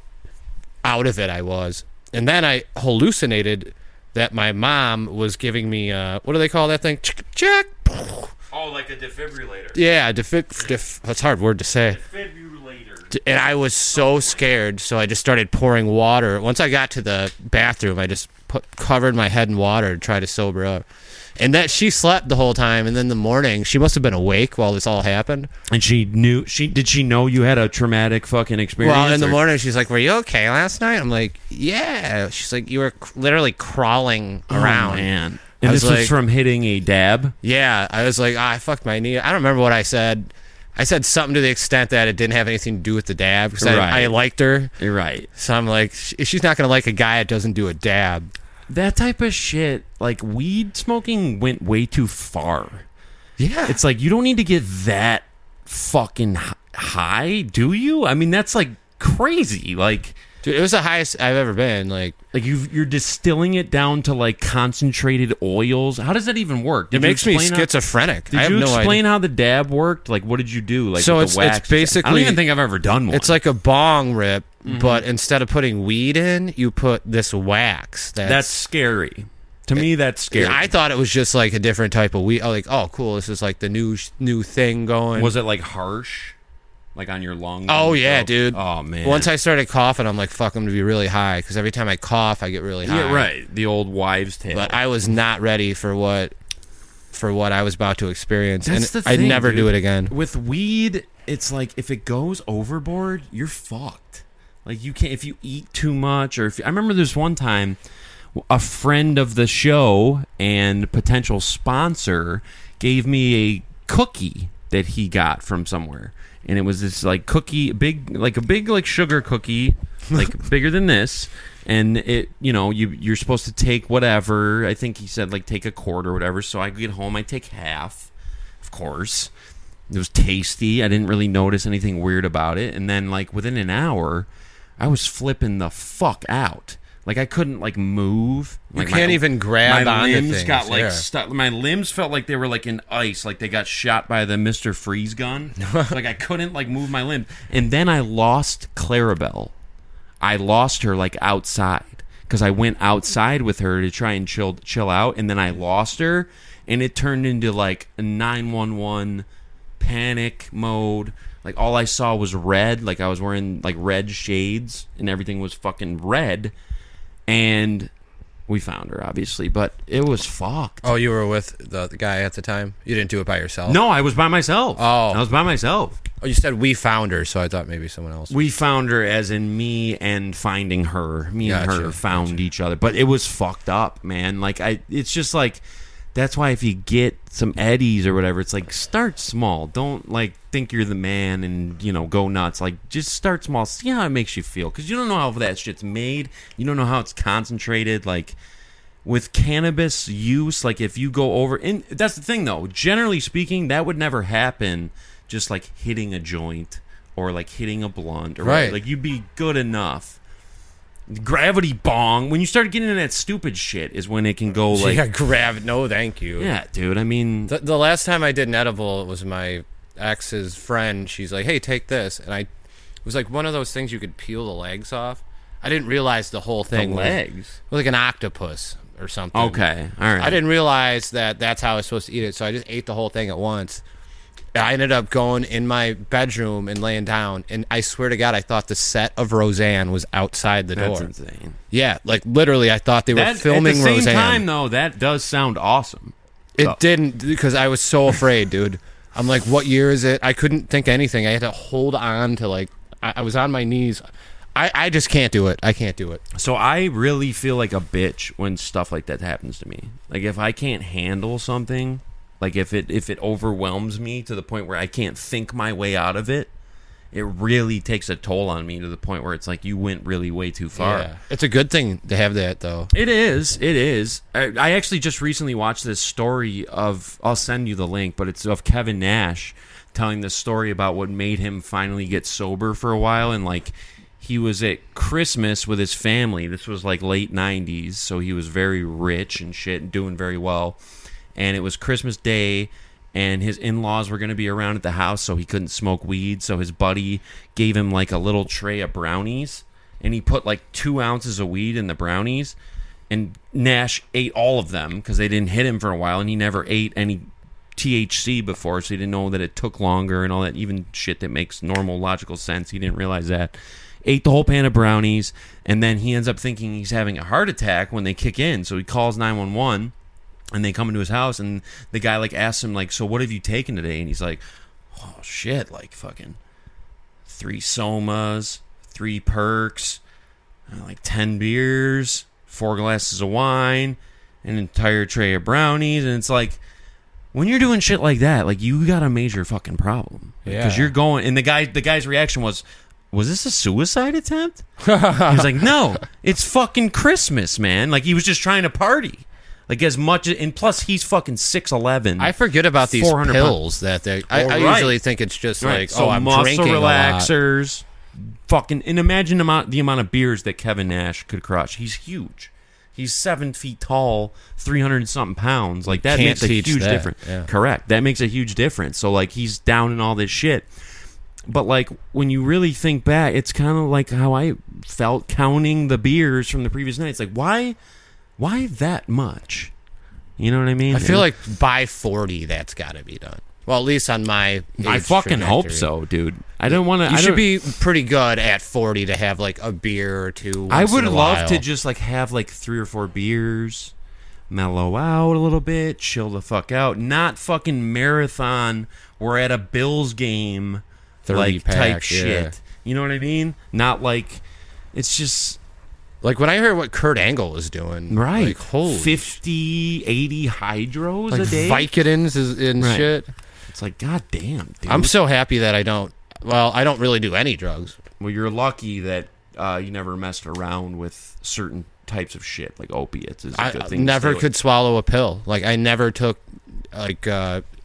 out of it I was. And then I hallucinated that my mom was giving me, what do they call that thing? Check. Oh, like a defibrillator. Yeah, that's a hard word to say. Defibrillator. And I was so scared, so I just started pouring water. Once I got to the bathroom, I just covered my head in water to try to sober up. And that she slept the whole time, and then in the morning, she must have been awake while this all happened. And did she know you had a traumatic fucking experience? Well, in the morning, she's like, "Were you okay last night?" I'm like, "Yeah." She's like, "You were literally crawling around." Oh, man. And I this was was like- from hitting a dab? Yeah, I was like, I fucked my knee. I don't remember what I said. I said something to the extent that it didn't have anything to do with the dab because Right. I liked her. You're right. So I'm like, she's not going to like a guy that doesn't do a dab. That type of shit, like weed smoking went way too far. Yeah. It's like, you don't need to get that fucking high, do you? I mean, that's like crazy. Like, Dude, it was the highest I've ever been. Like you're distilling it down to like concentrated oils. How does that even work? it Did you makes me explain how- schizophrenic. I Did have you no explain idea. how the dab worked? Like, what did you do? Like, So with the it's wax? basically- I don't even think I've ever done one. It's like a bong rip, but instead of putting weed in, you put this wax. That's scary. To me, that's scary. I thought it was just like a different type of weed. Like, oh, cool, this is like the new thing going. Was it like harsh? Like on your lungs? Oh, and yeah, throat? dude. Oh, man. Once I started coughing, I'm like, fuck, I'm going to be really high. Because every time I cough, I get really high. Yeah, right. The old wives' tale. But I was not ready for what I was about to experience. That's and the I'd thing, never dude. do it again. With weed, it's like if it goes overboard, you're fucked. Like you can't if you eat too much, or if I remember there's one time a friend of the show and potential sponsor gave me a cookie that he got from somewhere, and it was this like cookie, a big like sugar cookie, like bigger than this. And it, you're supposed to take whatever. I think he said like take a quart or whatever. So I get home, I take half, of course. It was tasty. I didn't really notice anything weird about it. And then like within an hour, I was flipping the fuck out. Like I couldn't like move. You Like can't even grab my onto limbs things. got like Yeah. stuck. My limbs felt like they were like in ice, like they got shot by the Mr. Freeze gun. Like I couldn't like move my limbs. And then I lost Clarabelle. I lost her like outside because I went outside with her to try and chill out, and then I lost her, and it turned into like a 911 panic mode. Like all I saw was red. Like I was wearing like red shades, and everything was fucking red. And we found her, obviously, but it was fucked. Oh, you were with the guy at the time? You didn't do it by yourself? No, I was by myself. Oh. I was by myself. Oh, you said we found her, so I thought maybe someone else. We found her as in me and finding her. Me and Gotcha, her found each other. But it was fucked up, man. Like it's just like that's why if you get some eddies or whatever, it's like start small. Don't like think you're the man and go nuts. Like just start small. See how it makes you feel, because you don't know how that shit's made. You don't know how it's concentrated. Like with cannabis use, like if you go over, and that's the thing though. Generally speaking, that would never happen. Just like hitting a joint or like hitting a blunt, or right. Like you'd be good enough. Gravity bong. When you start getting into that stupid shit is when it can go like... Yeah, no thank you. Yeah, dude, I mean... The last time I did an edible, it was my ex's friend. She's like, hey, take this. And it was like one of those things you could peel the legs off. I didn't realize the whole thing legs? was like an octopus or something. Okay, all right. I didn't realize that's how I was supposed to eat it, so I just ate the whole thing at once. I ended up going in my bedroom and laying down, and I swear to God, I thought the set of Roseanne was outside the door. That's insane. Yeah, like literally, I thought they were filming Roseanne. At the same time, though, that does sound awesome. It didn't, because I was so afraid, dude. I'm like, what year is it? I couldn't think of anything. I had to hold on to, like, I was on my knees. I just can't do it. I can't do it. So I really feel like a bitch when stuff like that happens to me. Like, if I can't handle something... Like if it overwhelms me to the point where I can't think my way out of it, it really takes a toll on me to the point where it's like you went really way too far. Yeah. It's a good thing to have that, though. It is. It is. I actually just recently watched this story of, I'll send you the link, but it's of Kevin Nash telling the story about what made him finally get sober for a while. And like he was at Christmas with his family. This was like late 90s, so he was very rich and shit and doing very well. And it was Christmas Day, and his in-laws were going to be around at the house, so he couldn't smoke weed. So his buddy gave him like a little tray of brownies, and he put like 2 ounces of weed in the brownies. And Nash ate all of them because they didn't hit him for a while, and he never ate any THC before, so he didn't know that it took longer and all that, even shit that makes normal logical sense. He didn't realize that. Ate the whole pan of brownies, and then he ends up thinking he's having a heart attack when they kick in, so he calls 911. And they come into his house, and the guy, like, asks him, like, so what have you taken today? And he's like, oh, shit, like, fucking 3 somas, 3 perks, like 10 beers, 4 glasses of wine, an entire tray of brownies. And it's like, when you're doing shit like that, like, you got a major fucking problem. Yeah. Because you're going, and the guy's reaction was this a suicide attempt? He was like, no, it's fucking Christmas, man. Like, he was just trying to party. Like as much, and plus he's fucking 6'11". I forget about these pills that they. I usually think it's just like, so I'm muscle drinking relaxers, fucking, and imagine the amount of beers that Kevin Nash could crush. He's huge. He's 7 feet tall, 300 something pounds. Like that makes a huge difference. Yeah. Correct. That makes a huge difference. So like he's down in all this shit. But like when you really think back, it's kind of like how I felt counting the beers from the previous night. It's like why that much? You know what I mean? I feel like by 40, that's got to be done. Well, at least on my I fucking hope so, dude. I don't want to... You should be pretty good at 40 to have, like, a beer or two I would love while. to just, like, have, like, 3 or 4 beers, mellow out a little bit, chill the fuck out. Not fucking marathon, we're at a Bills game, 30 like, pack, type yeah. shit. You know what I mean? Not, like... It's just... Like, when I heard what Kurt Angle was doing, right, like, holy... 50, 80 hydros like a day? Vicodins and right. shit. It's like, god damn, dude. I'm so happy that I don't really do any drugs. Well, you're lucky that you never messed around with certain types of shit, like opiates. Is a good thing. I never could swallow a pill. Like, I never took, like,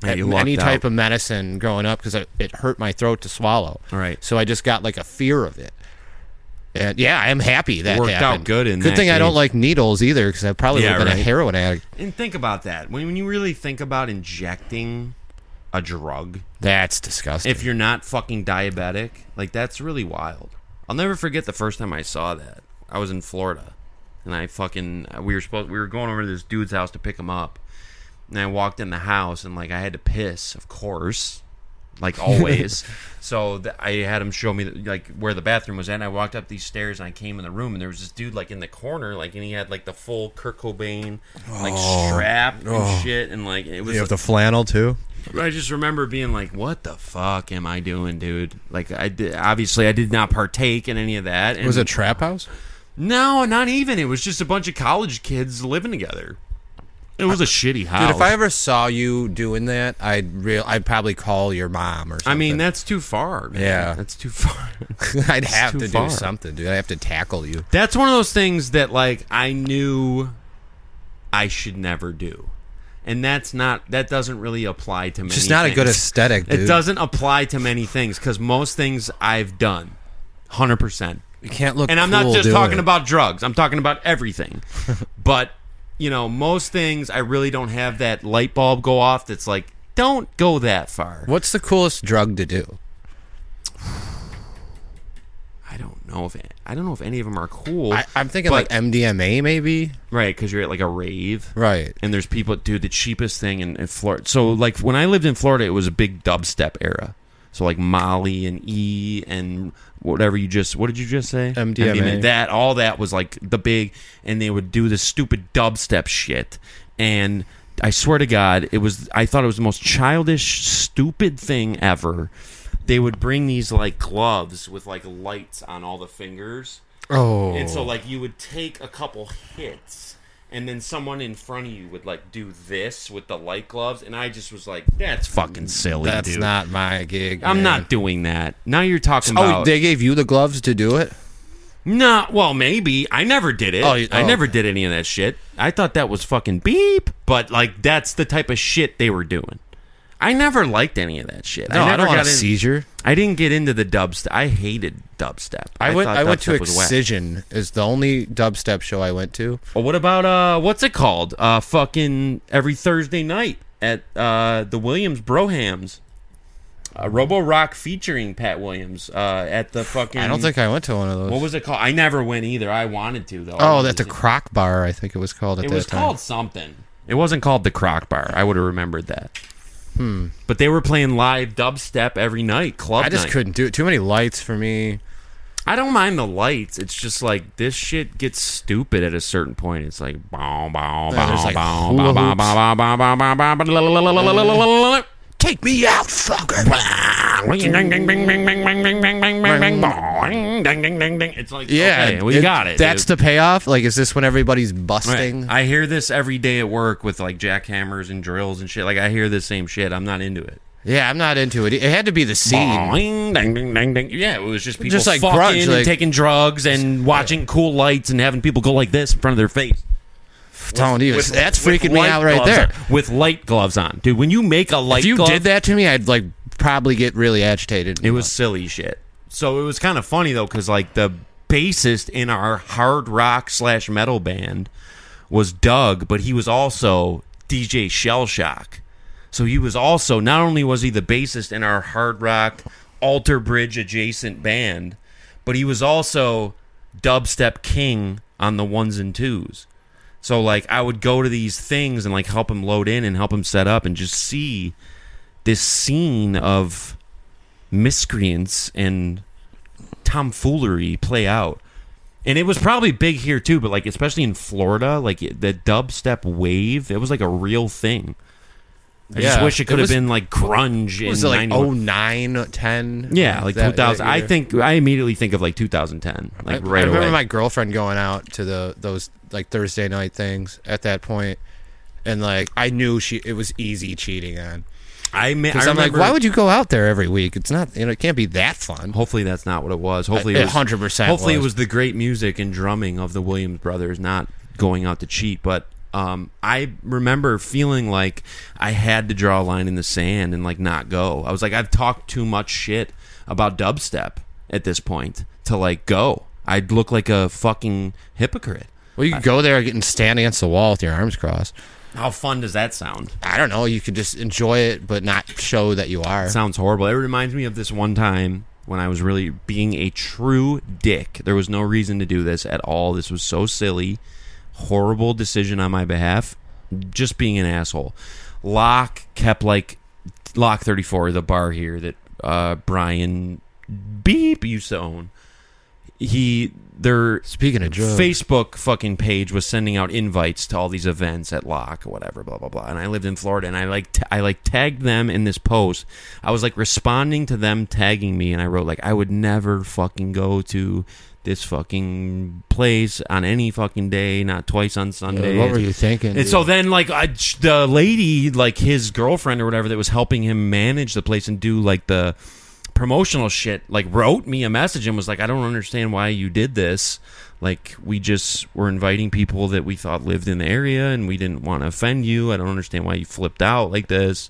any type of medicine growing up because it hurt my throat to swallow. Right. So I just got, like, a fear of it. And yeah, I am happy that worked happened. out good in good that thing I don't case. like needles either, because I probably would have been a heroin addict. And think about that. When you really think about injecting a drug, that's disgusting. if you're not fucking diabetic, like that's really wild. I'll never forget the first time I saw that. I was in Florida, and we were going over to this dude's house to pick him up, and I walked in the house, and like I had to piss, of course. Like always. So I had him show me like where the bathroom was at, and I walked up these stairs and I came in the room, and there was this dude like in the corner, like, and he had like the full Kurt Cobain like strap and shit, and like it was. You have the flannel too. I just remember being like, "What the fuck am I doing, dude?" Like obviously I did not partake in any of that. And was it a trap house? No, not even. It was just a bunch of college kids living together. It was a shitty house. Dude, if I ever saw you doing that, I'd probably call your mom or something. I mean, that's too far, man. Yeah. That's too far. I'd have too to far. do something, dude. I'd have to tackle you. That's one of those things that, like, I knew I should never do. And that doesn't really apply to many things. Just not a good aesthetic, dude. It doesn't apply to many things, because most things I've done, 100%. You can't look And I'm cool not just doing talking it. about drugs. I'm talking about everything. But, you know, most things I really don't have that light bulb go off that's like, don't go that far. What's the coolest drug to do? I don't know if any of them are cool. I'm thinking but- like MDMA, maybe. Right, because you're at like a rave. Right. And there's people, dude, the cheapest thing in Florida. So, like, when I lived in Florida, it was a big dubstep era. So, like, Molly and E and whatever what did you just say? MDMA. All that was, like, the big, and they would do this stupid dubstep shit. And I swear to God, I thought it was the most childish, stupid thing ever. They would bring these, like, gloves with, like, lights on all the fingers. Oh. And so, like, you would take a couple hits, and then someone in front of you would, like, do this with the light gloves, and I just was like, that's fucking silly, That's dude. not my gig. I'm man. not doing that. Now you're talking Oh, about... they gave you the gloves to do it? No, well, maybe. I never did it. I never okay. did any of that shit. I thought that was fucking beep, but, like, that's the type of shit they were doing. I never liked any of that shit. No, I never don't want a got in- seizure. I didn't get into the dubstep. I hated dubstep. I went thought to dubstep was whack. Excision. Is the only dubstep show I went to. Well, what about what's it called? Fucking every Thursday night at the Williams Brohams. Robo Rock featuring Pat Williams at the fucking... I don't think I went to one of those. What was it called? I never went either. I wanted to, though. Oh, that's a Croc Bar, I think it was called at It that was time. called something. It wasn't called the Croc Bar. I would have remembered that. But they were playing live dubstep every night, club I just night. couldn't do it. Too many lights for me. I don't mind the lights. It's just like this shit gets stupid at a certain point. It's like bow bow Yeah, there's bow like bow hula bow hoops. bow bow bow bow bow bow. Take me out, fucker. It's like, Yeah, okay, we got it. That's dude. the payoff. Like, is this when everybody's busting? Right. I hear this every day at work with like jackhammers and drills and shit. Like I hear the same shit. I'm not into it. Yeah, I'm not into it. It had to be the scene. Boing, ding, ding, ding, ding. Yeah, it was just people Just like fucking grunge, and like- taking drugs and watching cool lights and having people go like this in front of their face. Don't even. That's With freaking me light out right gloves there. on. With light gloves on, dude. When you make a light If you glove, did that to me, I'd like probably get really agitated. it was silly shit. So it was kind of funny though, because like the bassist in our hard rock / metal band was Doug, but he was also DJ Shell Shock. So he was also, not only was he the bassist in our hard rock Alter Bridge adjacent band, but he was also dubstep king on the ones and twos. So like I would go to these things and like help him load in and help him set up and just see this scene of miscreants and tomfoolery play out. And it was probably big here too, but like especially in Florida, like the dubstep wave, it was like a real thing. I just Yeah, wish it could it have was- been like grunge in Was it like 91. 09, 10? Yeah, like That- 2000. that year? I immediately think of like 2010, like I right remember away. my girlfriend going out to those like Thursday night things at that point, and like I knew it was easy cheating on. Because I'm like, why would you go out there every week? It's not, it can't be that fun. Hopefully that's not what it was. Hopefully it was 100%. Hopefully it was the great music and drumming of the Williams brothers, not going out to cheat. But I remember feeling like I had to draw a line in the sand and like not go. I was like, I've talked too much shit about dubstep at this point to like go. I'd look like a fucking hypocrite. Well, you could go there and stand against the wall with your arms crossed. How fun does that sound? I don't know. You could just enjoy it, but not show that you are. It sounds horrible. It reminds me of this one time when I was really being a true dick. There was no reason to do this at all. This was so silly. Horrible decision on my behalf. Just being an asshole. Locke kept like Lock 34, the bar here that Brian Beep used to own. their speaking of drugs, Facebook fucking page was sending out invites to all these events at Locke or whatever, blah blah blah. And I lived in Florida, and I tagged them in this post. I was like responding to them tagging me, and I wrote like, I would never fucking go to this fucking place on any fucking day, not twice on Sunday. What were you thinking? And so then, like, the lady, like his girlfriend or whatever, that was helping him manage the place and do like the promotional shit, like wrote me a message and was like, I don't understand why you did this. Like, we just were inviting people that we thought lived in the area, and we didn't want to offend you. I don't understand why you flipped out like this.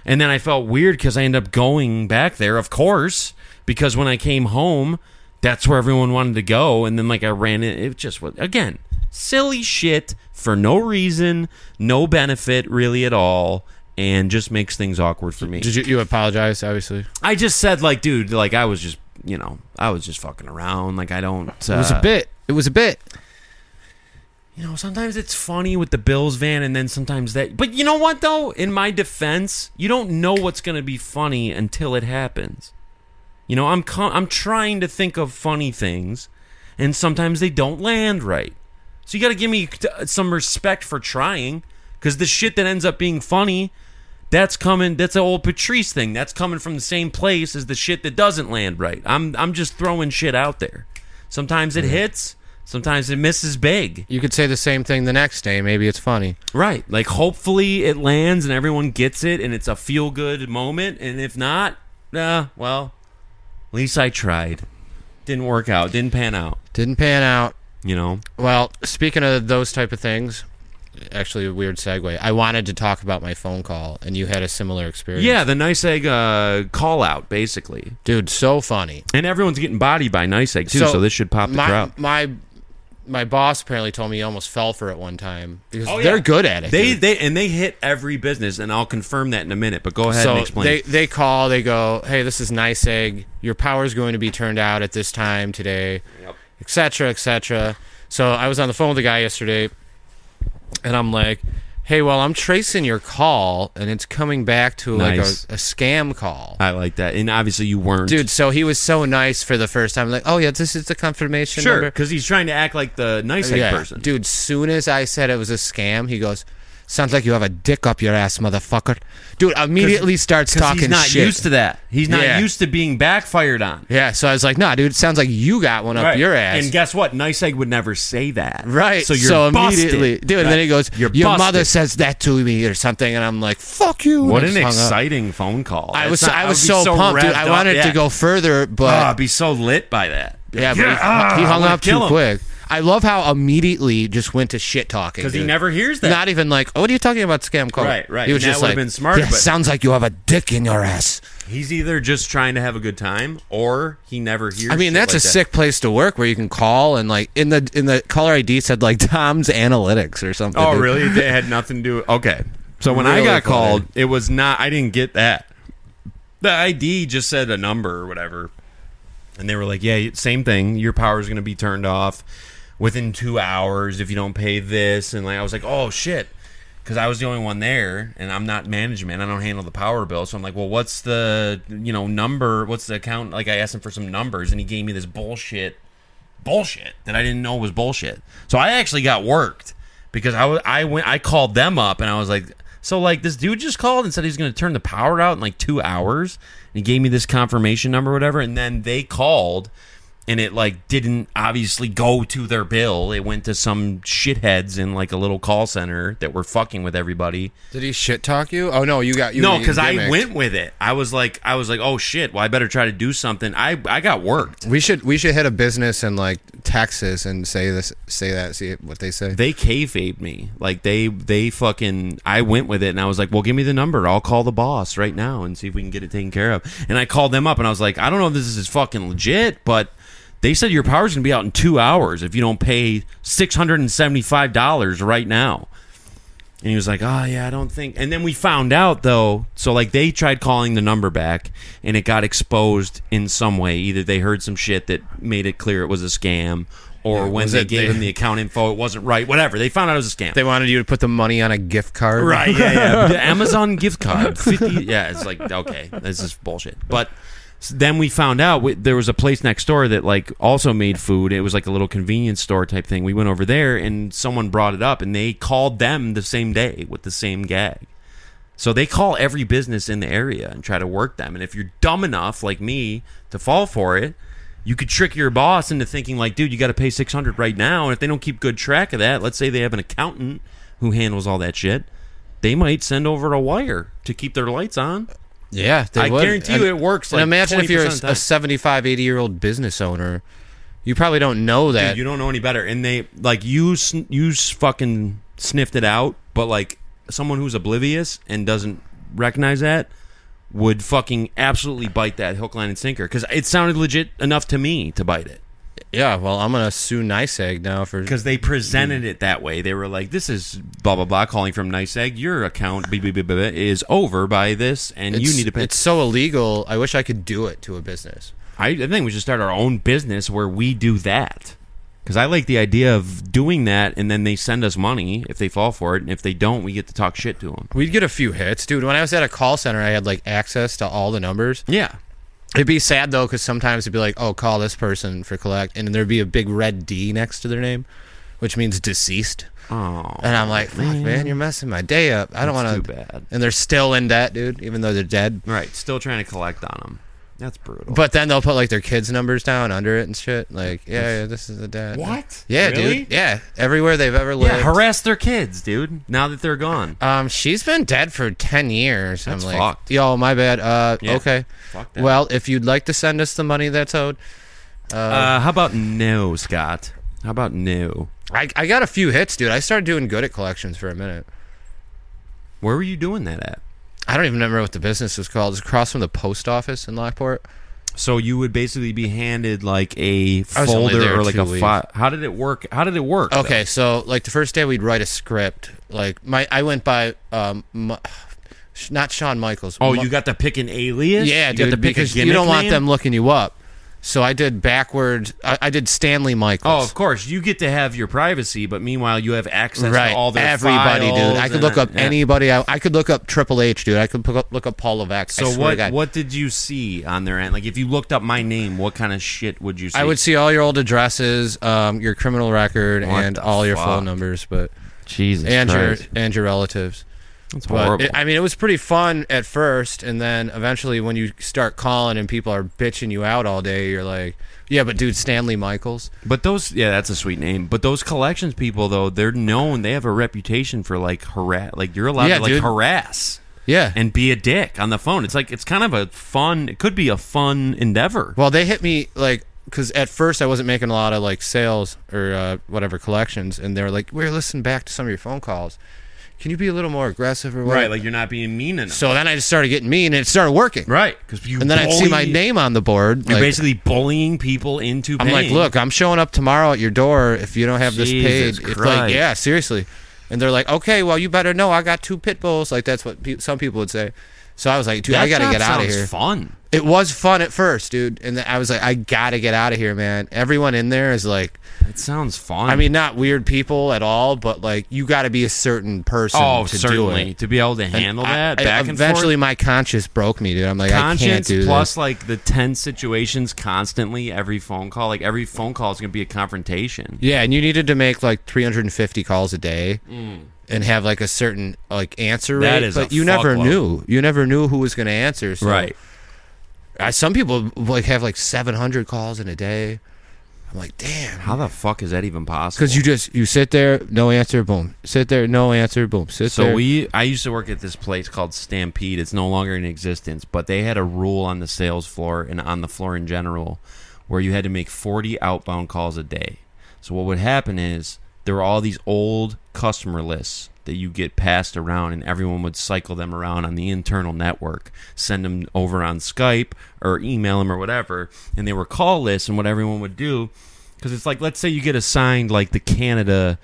And then I felt weird because I ended up going back there, of course, because when I came home, that's where everyone wanted to go. And then, like, I ran it just was, again, silly shit for no reason, no benefit really at all, and just makes things awkward for me. Did you apologize, obviously? I just said, like, dude, like, I was just fucking around. Like, I don't... It was a bit. It was a bit. You know, sometimes it's funny with the Bills van, and then sometimes that... But you know what, though? In my defense, you don't know what's going to be funny until it happens. You know, I'm trying to think of funny things, and sometimes they don't land right. So you got to give me some respect for trying, because the shit that ends up being funny, that's an old Patrice thing. That's coming from the same place as the shit that doesn't land right. I'm just throwing shit out there. Sometimes it hits, sometimes it misses big. You could say the same thing the next day. Maybe it's funny. Right. Like, hopefully it lands and everyone gets it, and it's a feel-good moment, and if not, well... At least I tried. Didn't work out. Didn't pan out. You know? Well, speaking of those type of things, actually a weird segue. I wanted to talk about my phone call, and you had a similar experience. Yeah, the Nice Egg call out, basically. Dude, so funny. And everyone's getting bodied by Nice Egg, too, so this should pop the crowd. My boss apparently told me he almost fell for it one time because they're good at it. They hit every business, and I'll confirm that in a minute. But go ahead and explain. They call. They go, "Hey, this is Nice Egg. Your power's going to be turned out at this time today, etc., etc." So I was on the phone with the guy yesterday, and I'm like, "Hey, well, I'm tracing your call, and it's coming back to like a scam call." I like that, and obviously you weren't, dude. So he was so nice for the first time. Like, "Oh yeah, this is the confirmation." Sure, because he's trying to act like the Nice Egg person. Dude, soon as I said it was a scam, he goes, "Sounds like you have a dick up your ass, motherfucker." Dude, immediately starts talking shit. He's not used to that. He's not used to being backfired on. Yeah, so I was like, "Nah, dude, it sounds like you got one up your ass." And guess what? Nice Egg would never say that. Right. So you're immediately, busted. dude, and then he goes, "Your mother says that to me," or something, and I'm like, "Fuck you." What an exciting phone call. I was so pumped, dude. I wanted to go further, but I'd be so lit by that. Yeah, but he hung up too quick. I love how immediately just went to shit talking. Because he never hears that. Not even like, "Oh, what are you talking about, scam call?" Right. He was just like, been smart, "Yeah, sounds like you have a dick in your ass." He's either just trying to have a good time, or he never hears. I mean, that's a sick place to work where you can call, and like in the caller ID said like Tom's Analytics or something. Oh, really? It had nothing to do. Okay, so when I got called, it was not. I didn't get that. The ID just said a number or whatever, and they were like, "Yeah, same thing. Your power is going to be turned off within 2 hours if you don't pay this." And like, I was like, "Oh shit," because I was the only one there, and I'm not management. I don't handle the power bill, so I'm like, "Well, what's the number? What's the account?" Like, I asked him for some numbers, and he gave me this bullshit that I didn't know was bullshit. So I actually got worked because I called them up, and I was like, "So like, this dude just called and said he's going to turn the power out in like 2 hours." And he gave me this confirmation number or whatever, and then they called. And it like didn't obviously go to their bill. It went to some shitheads in like a little call center that were fucking with everybody. Did he shit talk you? Oh no, no, because I went with it. I was like, oh shit. Well, I better try to do something. I got worked. We should hit a business in like Texas and say that, see what they say. They kayfabed me. Like they fucking. I went with it and I was like, well, give me the number. I'll call the boss right now and see if we can get it taken care of. And I called them up and I was like, I don't know if this is fucking legit, but they said your power's going to be out in 2 hours if you don't pay $675 right now. And he was like, "Oh, yeah, I don't think." And then we found out, though, so like they tried calling the number back, and it got exposed in some way. Either they heard some shit that made it clear it was a scam, or when they gave him the account info, it wasn't right. Whatever. They found out it was a scam. They wanted you to put the money on a gift card. Right, yeah. The Amazon gift card. 50. Yeah, it's like, okay, this is bullshit. But then we found out there was a place next door that like also made food. It was like a little convenience store type thing. We went over there and someone brought it up and they called them the same day with the same gag. So they call every business in the area and try to work them. And if you're dumb enough like me to fall for it, you could trick your boss into thinking like, dude, you got to pay $600 right now. And if they don't keep good track of that, let's say they have an accountant who handles all that shit, they might send over a wire to keep their lights on. Yeah, they would. Guarantee you it works. And imagine if you're a 75, 80-year-old business owner, you probably don't know that. Dude, you don't know any better. And they like you fucking sniffed it out, but like someone who's oblivious and doesn't recognize that would fucking absolutely bite that hook, line, and sinker because it sounded legit enough to me to bite it. Yeah, well, I'm gonna sue Nice Egg now for because they presented it that way. They were like, "This is blah blah blah calling from Nice Egg. Your account is over by this, and you need to pay." It's so illegal. I wish I could do it to a business. I think we should start our own business where we do that. Because I like the idea of doing that, and then they send us money if they fall for it, and if they don't, we get to talk shit to them. We'd get a few hits, dude. When I was at a call center, I had like access to all the numbers. Yeah. It'd be sad though, because sometimes it'd be like, "Oh, call this person for collect," and there'd be a big red D next to their name, which means deceased. Oh, and I'm like, "Fuck, man, you're messing my day up. I don't want to." Too bad. And they're still in debt, dude, even though they're dead. Right, still trying to collect on them. That's brutal. But then they'll put like their kids' numbers down under it and shit. Like, yeah, this is the dad. What? Yeah, really? dude. Yeah, everywhere they've ever lived. Yeah, harass their kids, dude. Now that they're gone. She's been dead for 10 years. That's I'm like, fucked. yo, my bad. Yeah. Okay. Fuck that. Well, if you'd like to send us the money that's owed. How about no, Scott? How about no? I got a few hits, dude. I started doing good at collections for a minute. Where were you doing that at? I don't even remember what the business was called. It's across from the post office in Lockport. So you would basically be handed like a folder or like a file. How did it work? Okay, so like the first day we'd write a script. Like I went by not Shawn Michaels. Oh, you got to pick an alias? Yeah, you dude, got to pick because a gimmick you don't want name? them looking you up. So I did backwards. I did Stanley Michaels. Oh, of course. You get to have your privacy, but meanwhile, you have access right. to all their everybody, files dude. I could look up anybody. I could look up Triple H, dude. I could look up Paul Levesque. So what did you see on their end? Like, if you looked up my name, what kind of shit would you see? I would see all your old addresses, your criminal record, and all your phone numbers, but Jesus and Christ. your relatives. That's horrible. It was pretty fun at first, and then eventually, when you start calling and people are bitching you out all day, you're like, yeah, but dude, Stanley Michaels. But that's a sweet name. But those collections people, though, they're known. They have a reputation for like harass. Like you're allowed to like harass. Yeah, and be a dick on the phone. It's like it's kind of a fun. It could be a fun endeavor. Well, they hit me like because at first I wasn't making a lot of like sales or whatever collections, and they were like, "We're listening back to some of your phone calls. Can you be a little more aggressive or what?" Right, like you're not being mean enough. So then I just started getting mean, and it started working. Right, and then I'd see my name on the board. You're basically bullying people into paying. I'm like, look, I'm showing up tomorrow at your door if you don't have this paid. Christ. It's like, yeah, seriously. And they're like, okay, well, you better know I got 2 pit bulls. Like that's what some people would say. So I was like, dude, I got to get out of here. Fun. It was fun at first, dude. And I was like, I got to get out of here, man. Everyone in there is like... It sounds fun. I mean, not weird people at all, but like you got to be a certain person to certainly. do it. To be able to handle that back and forth. Eventually, my conscience broke me, dude. I'm like, I can't do this. Plus, like the tense situations constantly, every phone call. Like every phone call is going to be a confrontation. Yeah, and you needed to make like 350 calls a day. And have like a certain like answer rate, but you never knew. You never knew who was going to answer. So right. Some people like have like 700 calls in a day. I'm like, damn. How the fuck is that even possible? Because you sit there, no answer, boom. Sit there, no answer, boom. I used to work at this place called Stampede. It's no longer in existence, but they had a rule on the sales floor and on the floor in general where you had to make 40 outbound calls a day. So what would happen is there were all these old customer lists that you get passed around, and everyone would cycle them around on the internal network, send them over on Skype or email them or whatever, and they were call lists. And what everyone would do, because it's like, let's say you get assigned like the Canada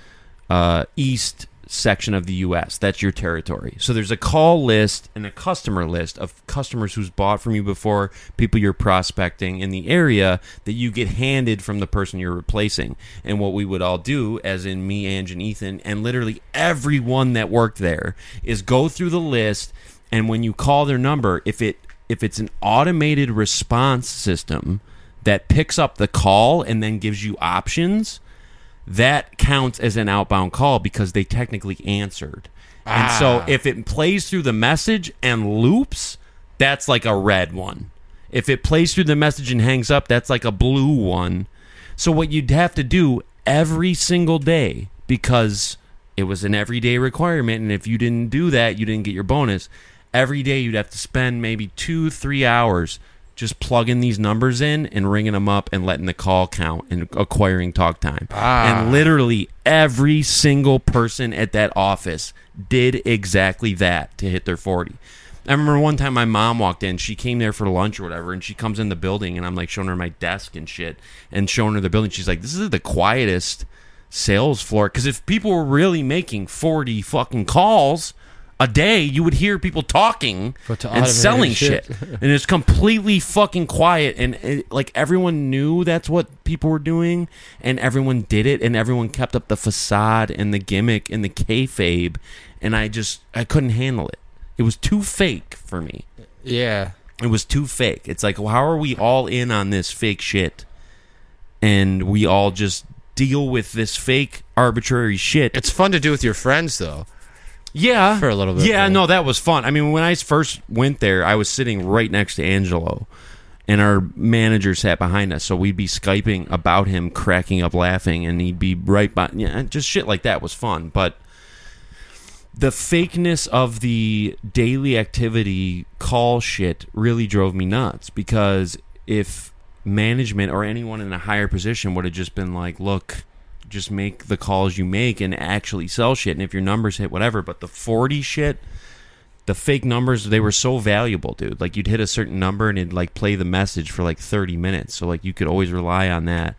East section of the U.S. That's your territory. So there's a call list and a customer list of customers who's bought from you before, people you're prospecting in the area that you get handed from the person you're replacing. And what we would all do, as in me, Ange, and Ethan, and literally everyone that worked there, is go through the list, and when you call their number, if if it's an automated response system that picks up the call and then gives you options, that counts as an outbound call because they technically answered. And so if it plays through the message and loops, that's like a red one. If it plays through the message and hangs up, that's like a blue one. So what you'd have to do every single day, because it was an everyday requirement, and if you didn't do that, you didn't get your bonus. Every day you'd have to spend maybe 2-3 hours just plugging these numbers in and ringing them up and letting the call count and acquiring talk time. And literally every single person at that office did exactly that to hit their 40. I remember one time my mom walked in. She came there for lunch or whatever, and she comes in the building, and I'm like showing her my desk and shit and showing her the building. She's like, this is the quietest sales floor. Because if people were really making 40 fucking calls a day, you would hear people talking and selling shit. And it's completely fucking quiet. And like everyone knew that's what people were doing, and everyone did it, and everyone kept up the facade and the gimmick and the kayfabe. And I couldn't handle it. It was too fake for me. Yeah. It was too fake. It's like, well, how are we all in on this fake shit? And we all just deal with this fake arbitrary shit. It's fun to do with your friends, though. Yeah. For a little bit. Yeah, no, that was fun. I mean, when I first went there, I was sitting right next to Angelo, and our manager sat behind us, so we'd be Skyping about him, cracking up laughing, and he'd be right by. Yeah, just shit like that was fun. But the fakeness of the daily activity call shit really drove me nuts, because if management or anyone in a higher position would have just been like, look, just make the calls you make and actually sell shit, and if your numbers hit, whatever. But the 40 shit, the fake numbers, they were so valuable, dude. Like, you'd hit a certain number and it'd like play the message for like 30 minutes, so like you could always rely on that.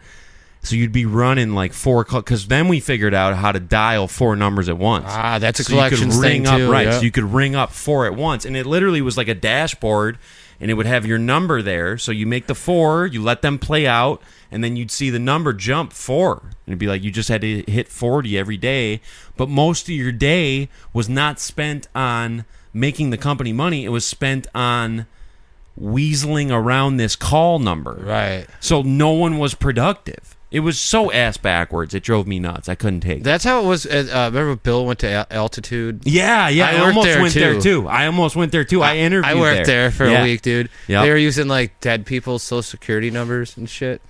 So you'd be running like 4 calls, because then we figured out how to dial 4 numbers at once. That's a collections thing up, too. Right, Yep. so you could ring up 4 at once, and it literally was like a dashboard, and it would have your number there. So you make the 4, you let them play out, and then you'd see the number jump 4. And it'd be like you just had to hit 40 every day. But most of your day was not spent on making the company money. It was spent on weaseling around this call number. Right. So no one was productive. It was so ass backwards. It drove me nuts. I couldn't take it. That's how it was. Remember Bill went to Altitude? Yeah. I almost went there too. I interviewed I worked there for a week, dude. Yep. They were using like dead people's social security numbers and shit.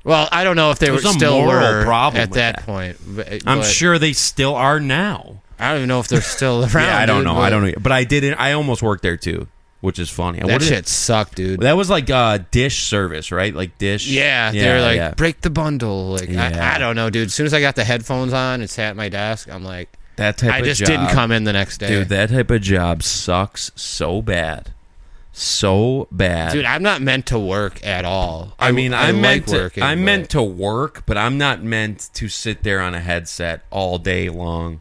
Well, I don't know if they were still were problem at that point. I'm sure they still are now. I don't even know if they're still around. Yeah, I don't know. I don't know. But I did. I almost worked there too, which is funny. That shit sucked, dude. That was like Dish service, right? Like Dish. Yeah, they were like, break the bundle. Like, I don't know, dude. As soon as I got the headphones on and sat at my desk, I'm like, that type of job. I just didn't come in the next day. Dude, that type of job sucks so bad. So bad. Dude, I'm not meant to work at all. I mean, I'm meant to work, but I'm not meant to sit there on a headset all day long.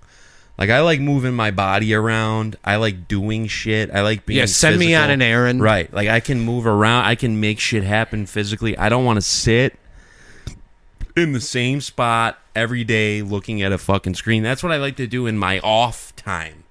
Like, I like moving my body around. I like doing shit. I like being send physical. me on an errand. Right. Like, I can move around. I can make shit happen physically. I don't want to sit in the same spot every day looking at a fucking screen. That's what I like to do in my off time,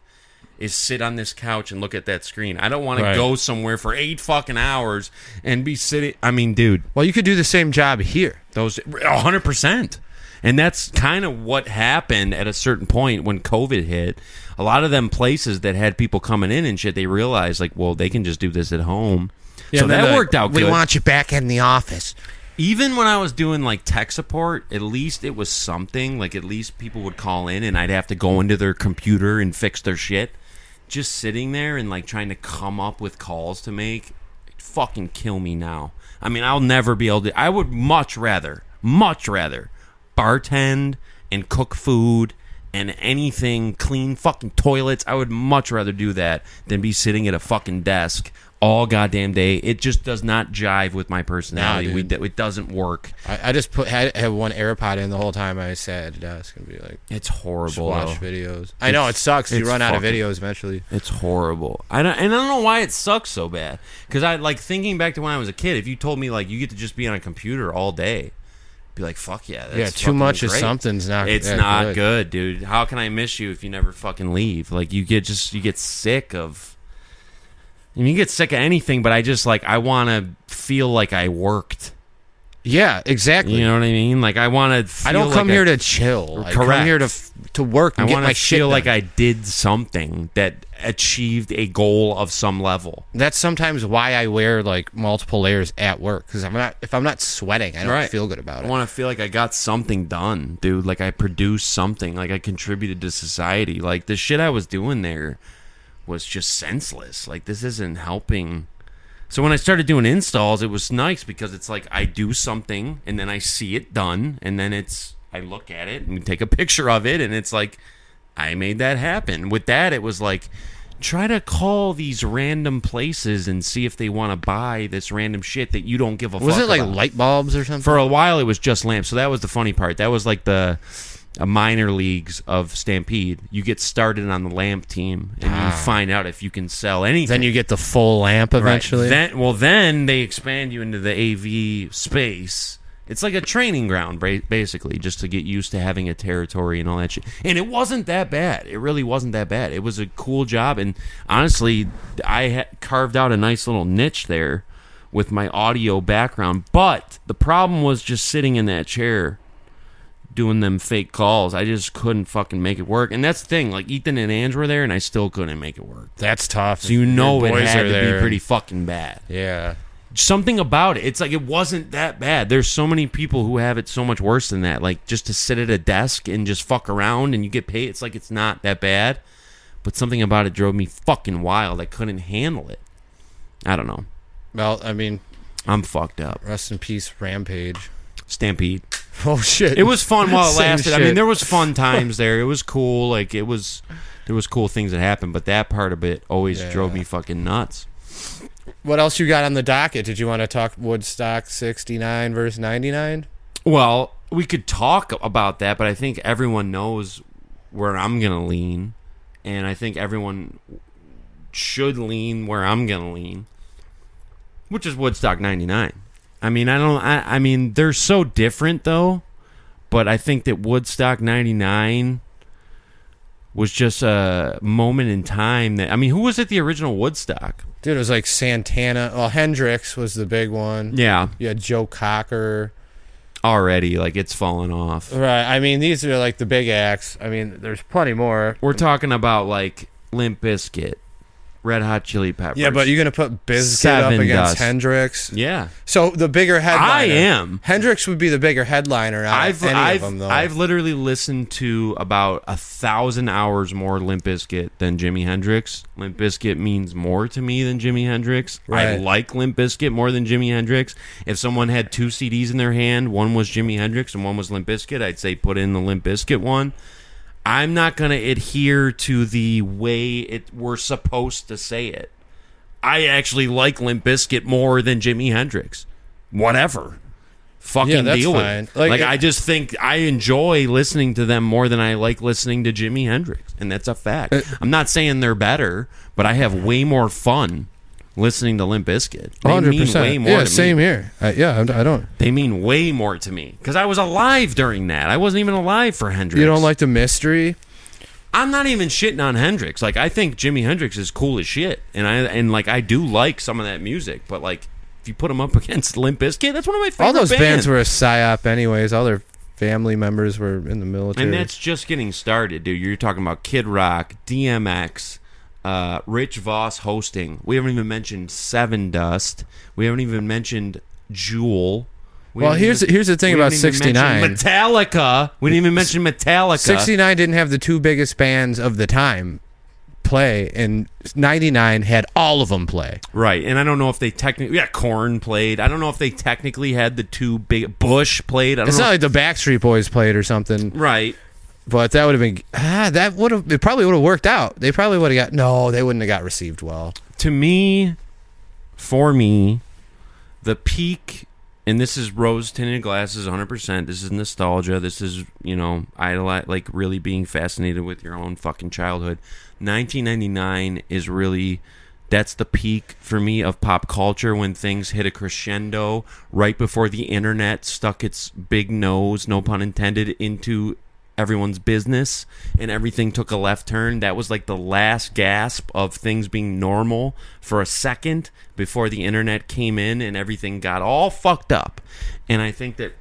is sit on this couch and look at that screen. I don't want to go somewhere for 8 fucking hours and be sitting. I mean, dude. Well, you could do the same job here. 100%. And that's kind of what happened at a certain point when COVID hit. A lot of them places that had people coming in and shit, they realized, like, well, they can just do this at home. Yeah, so that worked out good. We want you back in the office. Even when I was doing, like, tech support, at least it was something. Like, at least people would call in and I'd have to go into their computer and fix their shit. Just sitting there and, like, trying to come up with calls to make, fucking kill me now. I mean, I'll never be able to. I would much rather bartend and cook food and anything, clean fucking toilets. I would much rather do that than be sitting at a fucking desk all goddamn day. It just does not jive with my personality. It doesn't work. I just had one AirPod in the whole time I sat at the desk and be like, it's horrible. Watch videos. I know it sucks. You run out of videos eventually. It's horrible. I don't know why it sucks so bad. Because I like thinking back to when I was a kid. If you told me like you get to just be on a computer all day, be like, fuck yeah. That's too much great. of something's not. It's not good, dude. How can I miss you if you never fucking leave? Like you get sick of I mean, you get sick of anything, but I just like I want to feel like I worked. Yeah, exactly. You know what I mean? Like I want to. I don't come here to chill. Correct. I come here to work and get my shit done. I want to feel like I did something that achieved a goal of some level. That's sometimes why I wear like multiple layers at work, because if I'm not sweating, I don't feel good about it. I want to feel like I got something done, dude. Like I produced something. Like I contributed to society. Like the shit I was doing there was just senseless. Like this isn't helping. So when I started doing installs, it was nice because it's like I do something and then I see it done, and then I look at it and we take a picture of it, and it's like I made that happen. With that, it was like try to call these random places and see if they want to buy this random shit that you don't give a fuck about. Was it like light bulbs or something? For a while, it was just lamps. So that was the funny part. That was like the minor leagues of Stampede. You get started on the lamp team, and you find out if you can sell anything. Then you get the full lamp eventually. Right. Then they expand you into the AV space. It's like a training ground, basically, just to get used to having a territory and all that shit. And it wasn't that bad. It really wasn't that bad. It was a cool job, and honestly, I carved out a nice little niche there with my audio background. But the problem was just sitting in that chair doing them fake calls. I just couldn't fucking make it work. And that's the thing. Like, Ethan and Ange were there, and I still couldn't make it work. That's tough. So you know it had to be pretty fucking bad. Yeah. Something about it. It's like it wasn't that bad. There's so many people who have it so much worse than that. Like, just to sit at a desk and just fuck around and you get paid. It's like it's not that bad. But something about it drove me fucking wild. I couldn't handle it. I don't know. Well, I mean, I'm fucked up. Rest in peace, Rampage. Stampede. Oh shit! It was fun while it lasted. Shit. I mean, there was fun times there. It was cool. Like there was cool things that happened, but that part of it always drove me fucking nuts. What else you got on the docket? Did you want to talk Woodstock 69 versus 99? Well, we could talk about that, but I think everyone knows where I'm gonna lean, and I think everyone should lean where I'm gonna lean, which is Woodstock 99. I mean, I mean, they're so different, though, but I think that Woodstock 99 was just a moment in time that, I mean, who was at the original Woodstock? Dude, it was like Santana. Well, Hendrix was the big one. Yeah. You had Joe Cocker. Already, like, it's fallen off. Right. I mean, these are like the big acts. I mean, there's plenty more. We're talking about, like, Limp Bizkit, Red Hot Chili Peppers. Yeah, but you're going to put Bizkit up against Hendrix? Yeah. So the bigger headliner. I am. Hendrix would be the bigger headliner out of any of them, though. I've literally listened to about 1,000 hours more Limp Bizkit than Jimi Hendrix. Limp Bizkit means more to me than Jimi Hendrix. Right. I like Limp Bizkit more than Jimi Hendrix. If someone had two CDs in their hand, one was Jimi Hendrix and one was Limp Bizkit, I'd say put in the Limp Bizkit one. I'm not going to adhere to the way we're supposed to say it. I actually like Limp Bizkit more than Jimi Hendrix. Whatever. Fucking deal with it. Like I just think I enjoy listening to them more than I like listening to Jimi Hendrix. And that's a fact. I'm not saying they're better, but I have way more fun listening to Limp Bizkit. They 100%. mean way more to me. Same here. I don't. They mean way more to me. Because I was alive during that. I wasn't even alive for Hendrix. You don't like the mystery? I'm not even shitting on Hendrix. Like, I think Jimi Hendrix is cool as shit. And I do like some of that music. But, like, if you put him up against Limp Bizkit, that's one of my favorite bands. All those bands were a psyop anyways. All their family members were in the military. And that's just getting started, dude. You're talking about Kid Rock, DMX, Rich Voss hosting. We haven't even mentioned Seven Dust. We haven't even mentioned Jewel. Well, here's the thing about 69. Metallica. We didn't even mention Metallica. 69 didn't have the two biggest bands of the time play, and 99 had all of them play. Right, and I don't know if they technically... Yeah, Korn played. I don't know if they technically had the two big... Bush played. It's not like the Backstreet Boys played or something. Right. But that would have been... It probably would have worked out. They probably would have got... No, they wouldn't have got received well. To me, for me, the peak... And this is rose-tinted glasses, 100%. This is nostalgia. This is, like really being fascinated with your own fucking childhood. 1999 is really, that's the peak for me of pop culture when things hit a crescendo right before the internet stuck its big nose, no pun intended, into everyone's business and everything took a left turn. That was like the last gasp of things being normal for a second before the internet came in and everything got all fucked up. And I think that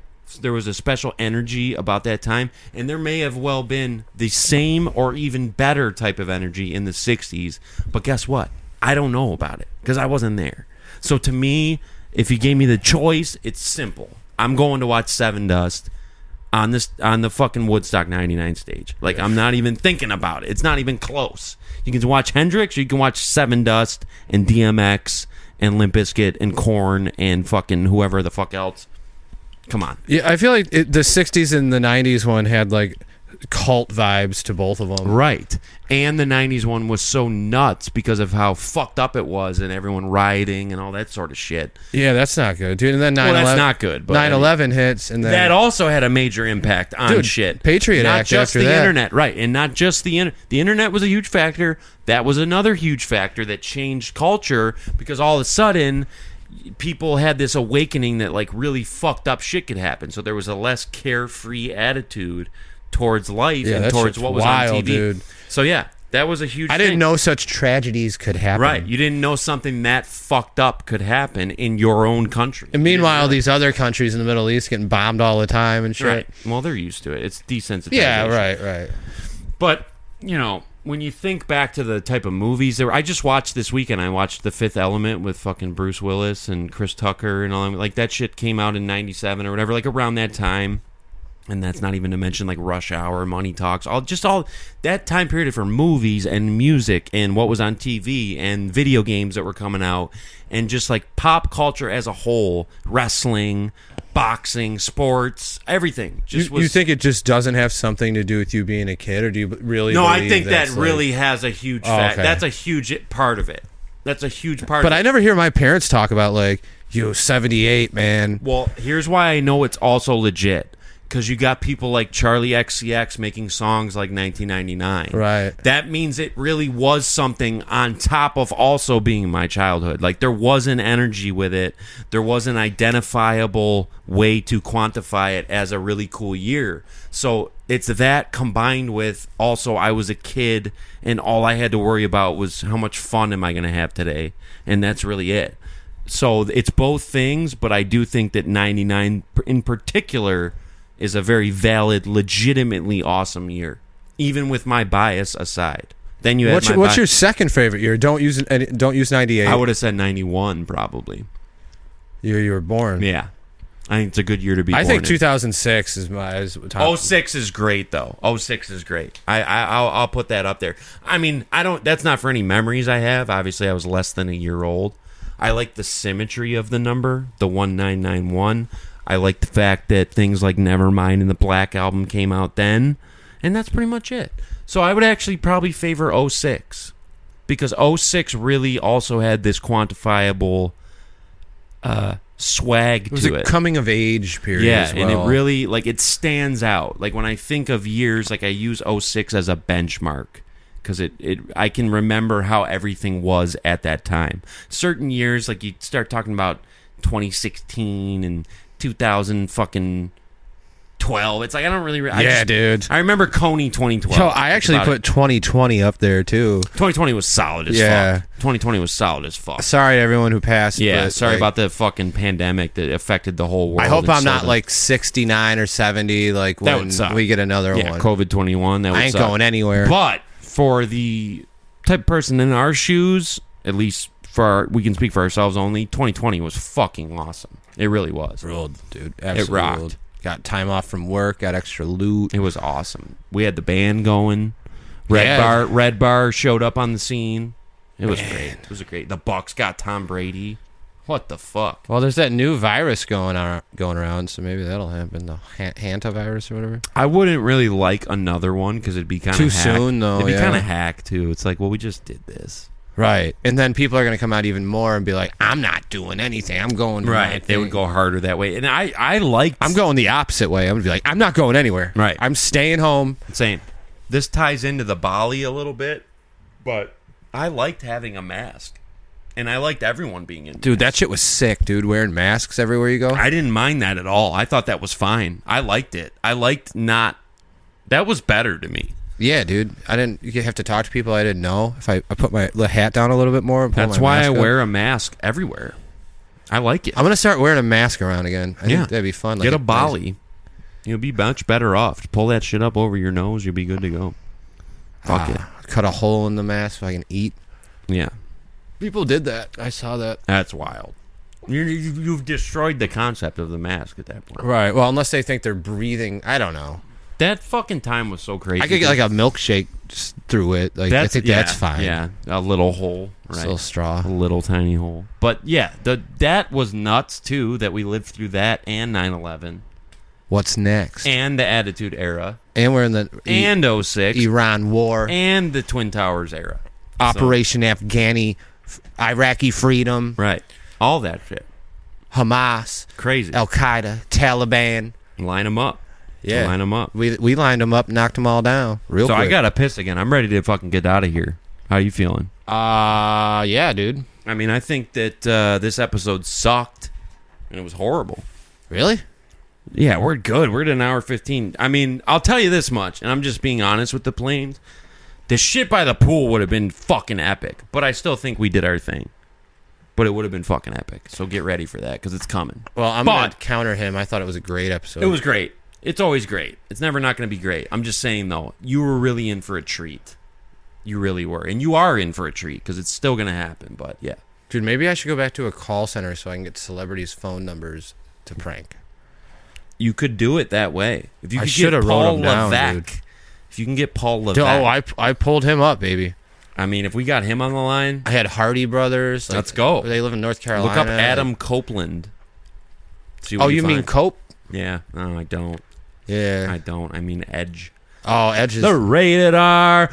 there was a special energy about that time, and there may have well been the same or even better type of energy in the 60s, but guess what? I don't know about it because I wasn't there. So to me, if you gave me the choice, it's simple. I'm going to watch Seven Dust on the fucking Woodstock 99 stage. Like, I'm not even thinking about it. It's not even close. You can watch Hendrix, or you can watch Seven Dust and DMX and Limp Bizkit and Korn and fucking whoever the fuck else. Come on. Yeah, I feel like the 60s and the 90s one had like cult vibes to both of them. Right. And the 90s one was so nuts because of how fucked up it was and everyone rioting and all that sort of shit. Yeah, that's not good, dude. And then 9/11. Well, that's not good. 9/11 hits, and then that also had a major impact on shit. Patriot not Act just after the that. internet, right? And not just the internet was a huge factor. That was another huge factor that changed culture because all of a sudden people had this awakening that like really fucked up shit could happen. So there was a less carefree attitude towards life and towards what was wild, on TV. Dude. So yeah, that was a huge I didn't know such tragedies could happen. Right. You didn't know something that fucked up could happen in your own country. And meanwhile, these other countries in the Middle East getting bombed all the time and shit. Right. Well, they're used to it. It's desensitization. Yeah, right. But, you know, when you think back to the type of movies I just watched this weekend, I watched The Fifth Element with fucking Bruce Willis and Chris Tucker and all that. Like, that shit came out in 97 or whatever, like around that time. And that's not even to mention like Rush Hour, Money Talks, all that time period for movies and music and what was on TV and video games that were coming out and just like pop culture as a whole, wrestling, boxing, sports, everything. You think it just doesn't have something to do with you being a kid, or do you really? No, believe I think that like, really has a huge fact. Okay. That's a huge part of it. That's a huge part. But of I it. never hear my parents talk about like, 78, man. Well, here's why I know it's also legit. Because you got people like Charlie XCX making songs like 1999. Right. That means it really was something on top of also being my childhood. Like, there was an energy with it. There was an identifiable way to quantify it as a really cool year. So it's that combined with also I was a kid and all I had to worry about was how much fun am I going to have today? And that's really it. So it's both things, but I do think that 99 in particular is a very valid, legitimately awesome year, even with my bias aside. Then you had what's your second favorite year? Don't use 98. I would have said 91 probably. Year you were born. Yeah, I think it's a good year to be born. I think in. 2006 is my top. 06 is great though. 06 is great. I'll put that up there. I mean, I don't. That's not for any memories I have. Obviously, I was less than a year old. I like the symmetry of the number, the 1991. I like the fact that things like Nevermind and the Black Album came out then, and that's pretty much it. So I would actually probably favor 06, because 06 really also had this quantifiable swag to it. It was a coming of age period as well. And it really, like, it stands out. Like, when I think of years, like, I use 06 as a benchmark, because I can remember how everything was at that time. Certain years, like, you start talking about 2016 and 2000 fucking 12. It's like I don't really. Dude. I remember Coney 2012. So I actually put 2020 up there too. 2020 was solid as fuck. 2020 was solid as fuck. Sorry to everyone who passed. Yeah, sorry about the fucking pandemic that affected the whole world. I hope I'm not like 69 or 70 like when we get another one. Yeah, COVID-21. That would I ain't suck. going anywhere. But for the type of person in our shoes, at least we can speak for ourselves only, 2020 was fucking awesome. It really was. Ruled, dude. Absolutely it rocked. Ruled. Got time off from work, got extra loot. It was awesome. We had the band going. Red Bar showed up on the scene. It was great. It was great. The Bucks got Tom Brady. What the fuck? Well, there's that new virus going around, so maybe that'll happen. The hantavirus or whatever. I wouldn't really like another one because it'd be kind of too soon, though. It'd be kind of hack too. It's like, well, we just did this. Right. And then people are going to come out even more and be like, I'm not doing anything. I'm going to right. They would go harder that way. And I liked... I'm going the opposite way. I'm going to be like, I'm not going anywhere. Right. I'm staying home. I'm saying, this ties into the Bali a little bit, but I liked having a mask. And I liked everyone being in Dude, masks. that shit was sick, dude. Wearing masks everywhere you go. I didn't mind that at all. I thought that was fine. I liked it. I liked not That was better to me. Yeah, dude. You have to talk to people I didn't know. If I put my hat down a little bit more. That's why I wear a mask everywhere. I like it. I'm going to start wearing a mask around again. I think that'd be fun. Get a Bolly. You'll be much better off. Just pull that shit up over your nose. You'll be good to go. Fuck it. Cut a hole in the mask so I can eat. Yeah. People did that. I saw that. That's wild. You've destroyed the concept of the mask at that point. Right. Well, unless they think they're breathing. I don't know. That fucking time was so crazy. I could get like a milkshake through it. Like I think that's fine. Yeah, a little hole, right? A little straw, a little tiny hole. But yeah, that was nuts too. That we lived through that and 9/11. What's next? And the Attitude Era. And we're in the and 06 Iran War and the Twin Towers era. Operation Afghani, Iraqi freedom. Right. All that shit. Hamas, crazy. Al Qaeda, Taliban. Line them up. Yeah, line them up. We lined them up, knocked them all down real quick. So I gotta piss again. I'm ready to fucking get out of here. How you feeling? Yeah, dude. I mean, I think that this episode sucked, and it was horrible. Really? Yeah, we're good. We're at an hour 15. I mean, I'll tell you this much, and I'm just being honest with the planes. The shit by the pool would have been fucking epic, but I still think we did our thing. But it would have been fucking epic. So get ready for that, because it's coming. Well, I'm going to counter him. I thought it was a great episode. It was great. It's always great. It's never not going to be great. I'm just saying, though, you were really in for a treat. You really were. And you are in for a treat, because it's still going to happen. But, yeah. Dude, maybe I should go back to a call center so I can get celebrities' phone numbers to prank. You could do it that way. If you could get Paul Levesque. If you can get Paul Levesque. Oh, I pulled him up, baby. I mean, if we got him on the line. I had Hardy Brothers. Let's go. They live in North Carolina. Look up Adam Copeland. Oh, you mean Cope? Yeah. No, I don't. Yeah. I don't. I mean Edge. Oh, Edge is... The Rated R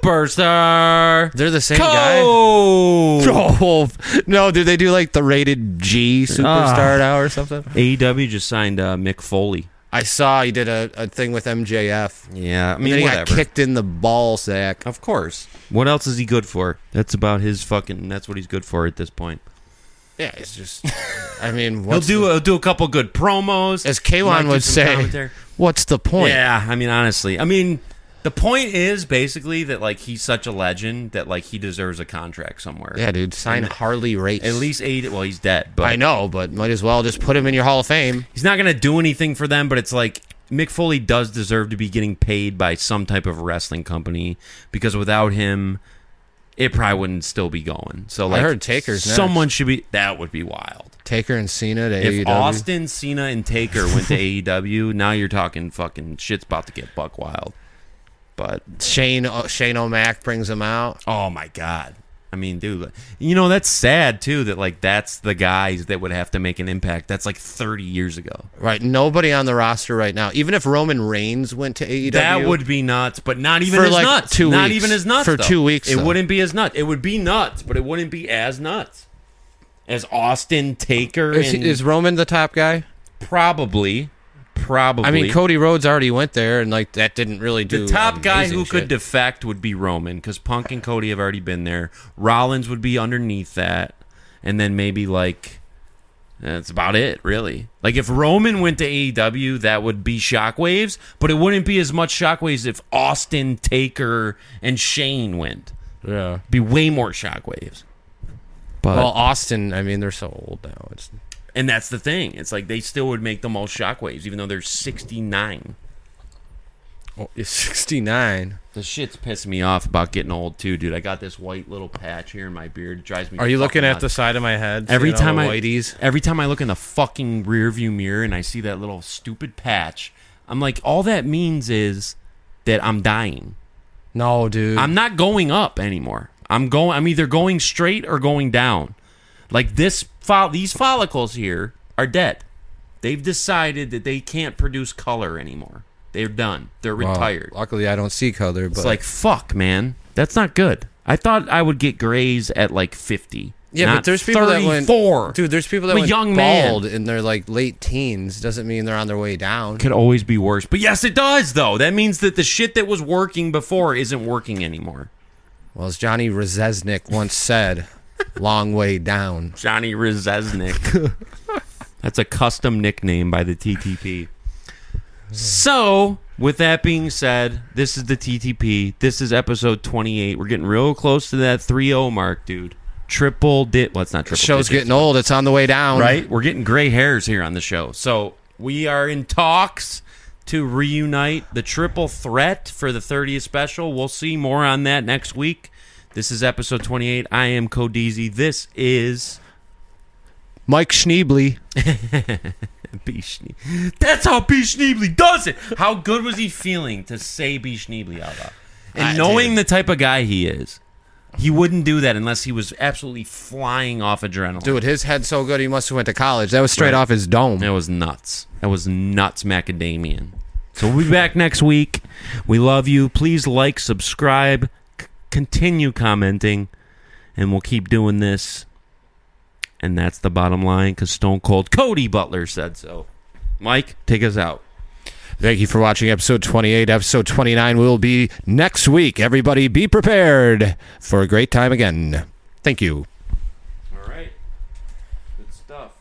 Superstar. They're the same guy? Oh, no, did they do like the Rated G Superstar now or something? AEW just signed Mick Foley. I saw he did a thing with MJF. Yeah, I mean, he whatever. got kicked in the ball sack. Of course. What else is he good for? That's about his fucking... That's what he's good for at this point. Yeah, it's just... I mean, he'll do a couple good promos. As K-1 would say, commentary. What's the point? Yeah, I mean, honestly. I mean, the point is basically that, like, he's such a legend that, like, he deserves a contract somewhere. Yeah, dude, sign Harley Race. At least 8... Well, he's dead, but... I know, but might as well just put him in your Hall of Fame. He's not going to do anything for them, but it's like... Mick Foley does deserve to be getting paid by some type of wrestling company, because without him, it probably wouldn't still be going. So, like, I heard Taker's someone next. should be... That would be wild. Taker and Cena to if AEW. If Austin, Cena, and Taker went to AEW, now you're talking fucking shit's about to get buck wild. But Shane O'Mac brings him out. Oh, my God. I mean, dude, you know, that's sad, too, that, like, that's the guys that would have to make an impact. That's, like, 30 years ago. Right. Nobody on the roster right now. Even if Roman Reigns went to AEW. That would be nuts, but not even as like nuts. 2 not weeks. even as nuts, For though. 2 weeks, It wouldn't be as nuts. It would be nuts, but it wouldn't be as nuts. As Austin, Taker, Is Roman the top guy? Probably. I mean, Cody Rhodes already went there, and like that didn't really do. The top guy who shit. could defect would be Roman, because Punk and Cody have already been there. Rollins would be underneath that, and then maybe like that's about it, really. Like if Roman went to AEW, that would be shockwaves, but it wouldn't be as much shockwaves if Austin, Taker, and Shane went. Yeah, It'd be way more shockwaves. But well, Austin, I mean, they're so old now. And that's the thing. It's like they still would make the most shockwaves, even though they're 69. Oh, it's 69. The shit's pissing me off about getting old, too, dude. I got this white little patch here in my beard. It drives me Are you looking nuts. at the side of my head? Every time I look in the fucking rearview mirror and I see that little stupid patch, I'm like, all that means is that I'm dying. No, dude. I'm not going up anymore. I'm either going straight or going down. Like these follicles here are dead. They've decided that they can't produce color anymore. They're done. They're retired. Luckily, I don't see color. But it's like, fuck, man. That's not good. I thought I would get grays at like 50. Yeah, but there's people 34. that went... Dude, there's people that went young bald man. in their like late teens. Doesn't mean they're on their way down. Could always be worse. But yes, it does, though. That means that the shit that was working before isn't working anymore. Well, as Johnny Rzeznik once said, long way down. Johnny Rzeznik. That's a custom nickname by the TTP. So, with that being said, this is the TTP. This is episode 28. We're getting real close to that 3-0 mark, dude. Well, it's not triple. The show's getting old. It's on the way down. Right? We're getting gray hairs here on the show. So we are in talks to reunite the triple threat for the 30th special. We'll see more on that next week. This is episode 28. I am Codeezy. This is Mike Schneebly. That's how B. Schneebly does it. How good was he feeling to say B. Schneebly out loud? And knowing the type of guy he is, he wouldn't do that unless he was absolutely flying off adrenaline. Dude, his head's so good he must have went to college. That was straight off his dome. That was nuts. Macadamian. So we'll be back next week. We love you. Please like, subscribe, continue commenting, and we'll keep doing this. And that's the bottom line because Stone Cold Cody Butler said so. Mike, take us out. Thank you for watching episode 28. Episode 29 will be next week. Everybody be prepared for a great time again. Thank you. All right. Good stuff.